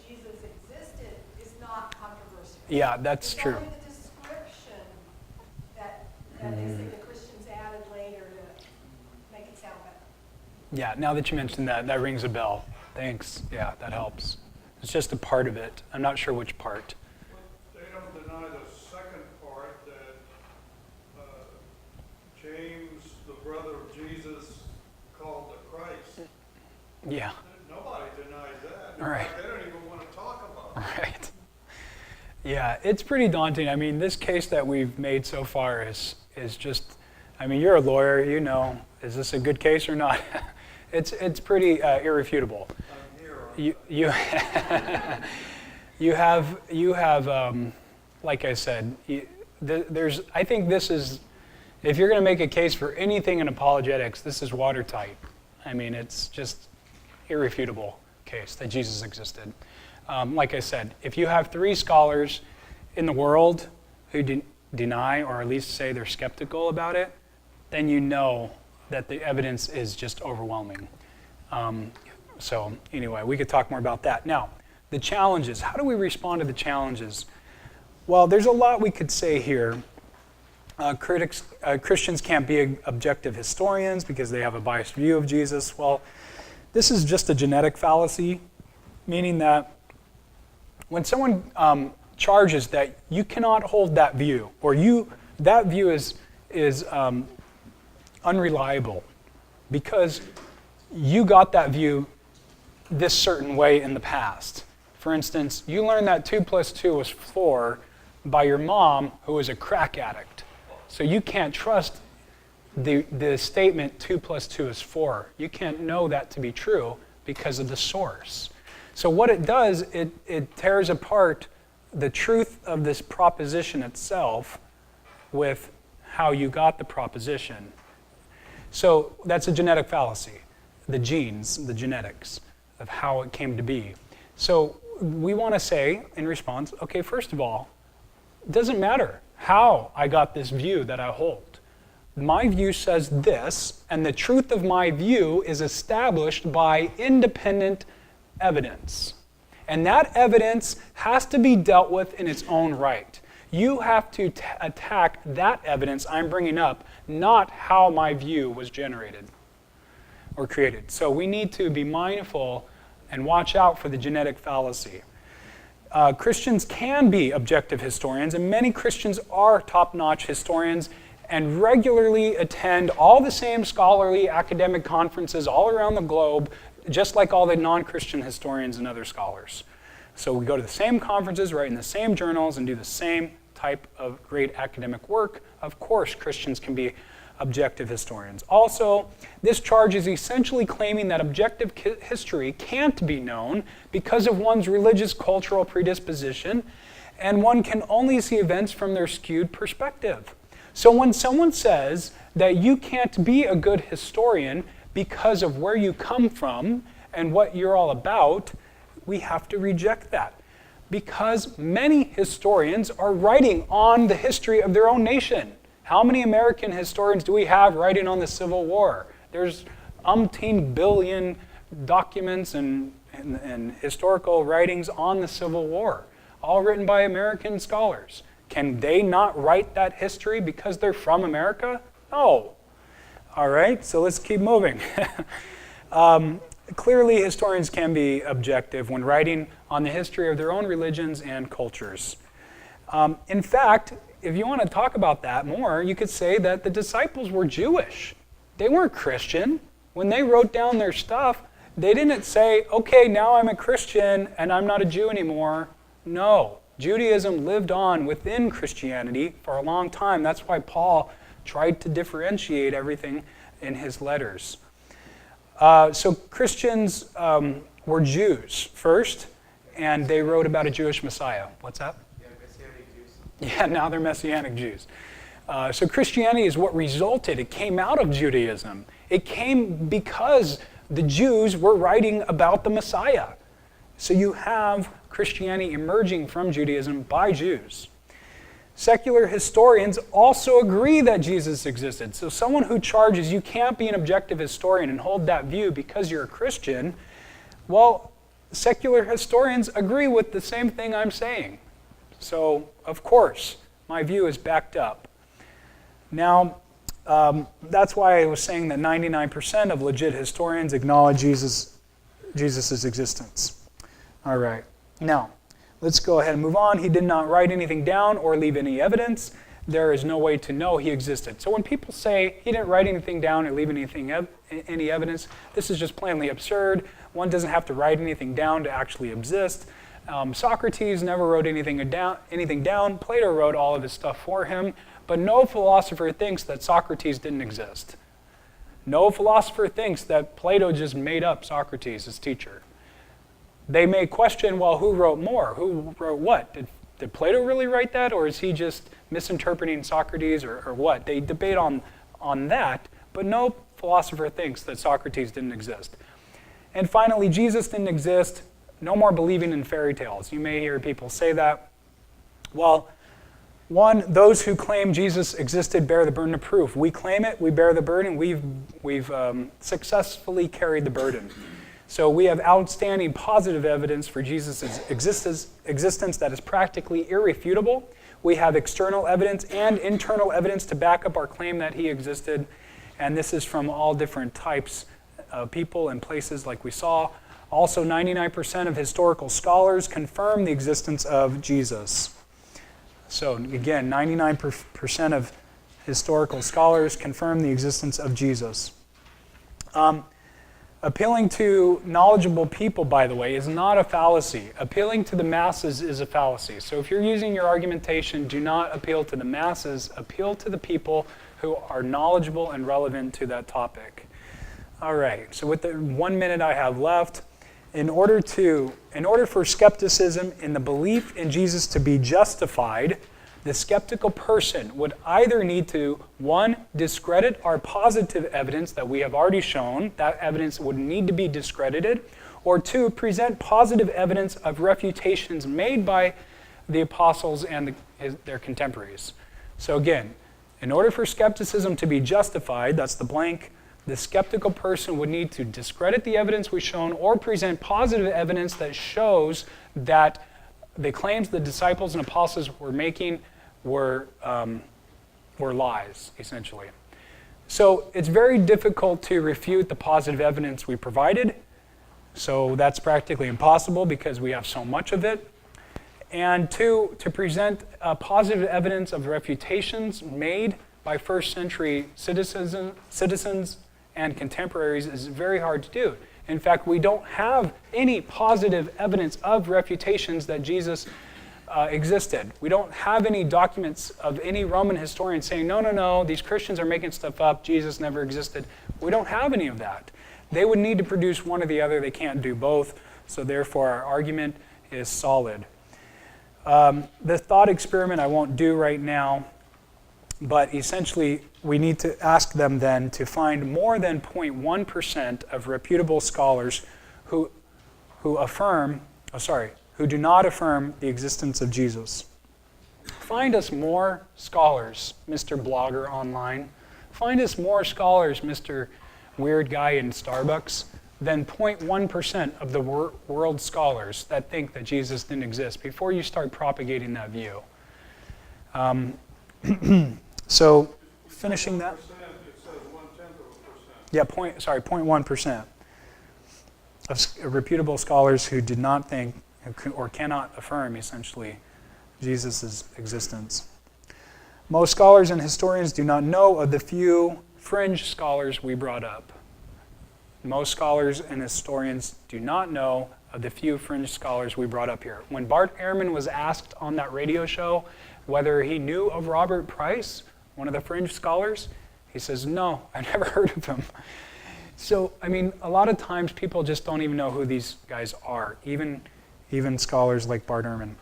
Jesus existed is not controversial. Yeah, that's it's true. only the description that they say the Christians added later to make it sound better. Yeah, now that you mentioned that, that rings a bell. Thanks. Yeah, that helps. It's just a part of it. I'm not sure which part. They don't deny the second part that James, the brother of Jesus, called the Christ. Yeah. Nobody denies that. In Right. fact, they don't even want to talk about it. Right. Yeah, it's pretty daunting. I mean, this case that we've made so far is just, I mean, you're a lawyer, you know, is this a good case or not? It's pretty irrefutable. I'm here. You have like I said, I think this is, if you're going to make a case for anything in apologetics, this is watertight. I mean, it's just irrefutable case that Jesus existed. Like I said, if you have 3 scholars in the world who deny or at least say they're skeptical about it, then you know that the evidence is just overwhelming. So anyway, we could talk more about that. Now, the challenges. How do we respond to the challenges? Well, there's a lot we could say here. Christians can't be objective historians because they have a biased view of Jesus. Well, this is just a genetic fallacy, meaning that when someone charges that you cannot hold that view, or that view is unreliable because you got that view this certain way in the past. For instance, you learned that 2 + 2 was 4 by your mom, who was a crack addict. So you can't trust the statement 2 + 2 is 4. You can't know that to be true because of the source. So what it does, it tears apart the truth of this proposition itself with how you got the proposition. So that's a genetic fallacy, the genes, the genetics of how it came to be. So we want to say in response, okay, first of all, it doesn't matter how I got this view that I hold. My view says this, and the truth of my view is established by independent evidence. And that evidence has to be dealt with in its own right. You have to attack that evidence I'm bringing up, not how my view was generated or created. So we need to be mindful and watch out for the genetic fallacy. Christians can be objective historians, and many Christians are top-notch historians and regularly attend all the same scholarly academic conferences all around the globe, just like all the non-Christian historians and other scholars. So we go to the same conferences, write in the same journals, and do the same type of great academic work. Of course, Christians can be objective historians. Also, this charge is essentially claiming that objective history can't be known because of one's religious cultural predisposition, and one can only see events from their skewed perspective. So when someone says that you can't be a good historian because of where you come from and what you're all about, we have to reject that. Because many historians are writing on the history of their own nation. How many American historians do we have writing on the Civil War? There's umpteen billion documents and historical writings on the Civil War, all written by American scholars. Can they not write that history because they're from America? No. All right, so let's keep moving. Clearly, historians can be objective when writing on the history of their own religions and cultures. In fact, if you want to talk about that more, you could say that the disciples were Jewish. They weren't Christian. When they wrote down their stuff, they didn't say, okay, now I'm a Christian and I'm not a Jew anymore. No, Judaism lived on within Christianity for a long time. That's why Paul tried to differentiate everything in his letters. So Christians were Jews first, and they wrote about a Jewish Messiah. What's that? Yeah, Messianic Jews. Yeah, now they're Messianic Jews. So Christianity is what resulted. It came out of Judaism. It came because the Jews were writing about the Messiah. So you have Christianity emerging from Judaism by Jews. Secular historians also agree that Jesus existed. So someone who charges you can't be an objective historian and hold that view because you're a Christian, well, secular historians agree with the same thing I'm saying. So, of course, my view is backed up. Now, that's why I was saying that 99% of legit historians acknowledge Jesus' existence. All right. Now, let's go ahead and move on. He did not write anything down or leave any evidence. There is no way to know he existed. So when people say he didn't write anything down or leave any evidence, this is just plainly absurd. One doesn't have to write anything down to actually exist. Socrates never wrote anything down. Plato wrote all of his stuff for him. But no philosopher thinks that Socrates didn't exist. No philosopher thinks that Plato just made up Socrates as teacher. They may question, well, who wrote more? Who wrote what? Did Plato really write that, or is he just misinterpreting Socrates, or what? They debate on that, but no philosopher thinks that Socrates didn't exist. And finally, Jesus didn't exist. No more believing in fairy tales. You may hear people say that. Well, one, those who claim Jesus existed bear the burden of proof. We claim it, we bear the burden, we've successfully carried the burden. So we have outstanding positive evidence for Jesus' existence that is practically irrefutable. We have external evidence and internal evidence to back up our claim that he existed. And this is from all different types of people and places like we saw. Also, 99% of historical scholars confirm the existence of Jesus. So again, 99% of historical scholars confirm the existence of Jesus. Appealing to knowledgeable people, by the way, is not a fallacy. Appealing to the masses is a fallacy. So if you're using your argumentation, do not appeal to the masses. Appeal to the people who are knowledgeable and relevant to that topic. All right, so with the 1 minute I have left, in order for skepticism in the belief in Jesus to be justified, the skeptical person would either need to, 1, discredit our positive evidence that we have already shown. That evidence would need to be discredited. Or 2, present positive evidence of refutations made by the apostles and their contemporaries. So again, in order for skepticism to be justified, that's the blank, the skeptical person would need to discredit the evidence we've shown or present positive evidence that shows that the claims the disciples and apostles were making were lies, essentially. So it's very difficult to refute the positive evidence we provided. So that's practically impossible because we have so much of it. And to present positive evidence of refutations made by first century citizens and contemporaries is very hard to do. In fact, we don't have any positive evidence of refutations that Jesus existed. We don't have any documents of any Roman historian saying, no, these Christians are making stuff up, Jesus never existed. We don't have any of that. They would need to produce one or the other. They can't do both. So therefore, our argument is solid. The thought experiment I won't do right now, but essentially we need to ask them then to find more than 0.1% of reputable scholars who do not affirm the existence of Jesus. Find us more scholars, Mr. Blogger online. Find us more scholars, Mr. Weird Guy in Starbucks, than 0.1% of the world scholars that think that Jesus didn't exist before you start propagating that view. So, finishing that. It says 0.1%. Yeah, 0.1% of reputable scholars who did not think or cannot affirm, essentially, Jesus' existence. Most scholars and historians do not know of the few fringe scholars we brought up. Most scholars and historians do not know of the few fringe scholars we brought up here. When Bart Ehrman was asked on that radio show whether he knew of Robert Price, one of the fringe scholars, he says, no, I've never heard of him. So, I mean, a lot of times people just don't even know who these guys are, even scholars like Bart Ehrman.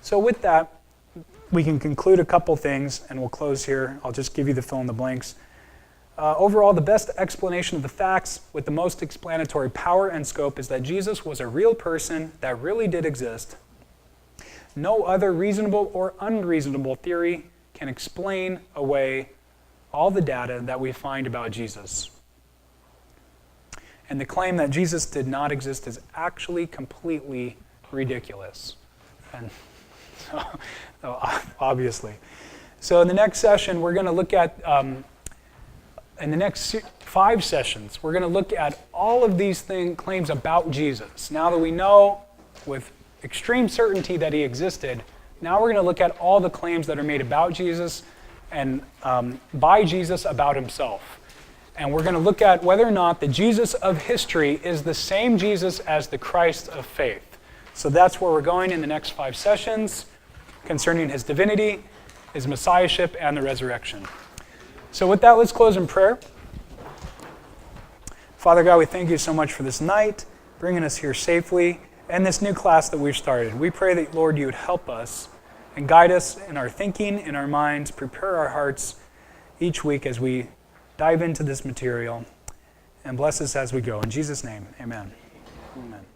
So with that, we can conclude a couple things, and we'll close here. I'll just give you the fill in the blanks. Overall, the best explanation of the facts with the most explanatory power and scope is that Jesus was a real person that really did exist. No other reasonable or unreasonable theory can explain away all the data that we find about Jesus. And the claim that Jesus did not exist is actually completely ridiculous. And so, obviously. So in the next session, we're going to look at, in the next 5 sessions, we're going to look at all of these claims about Jesus. Now that we know with extreme certainty that he existed, now we're going to look at all the claims that are made about Jesus and by Jesus about himself. And we're going to look at whether or not the Jesus of history is the same Jesus as the Christ of faith. So that's where we're going in the next 5 sessions concerning his divinity, his messiahship, and the resurrection. So with that, let's close in prayer. Father God, we thank you so much for this night, bringing us here safely, and this new class that we've started. We pray that, Lord, you would help us and guide us in our thinking, in our minds, prepare our hearts each week as we dive into this material, and bless us as we go. In Jesus' name, amen. Amen.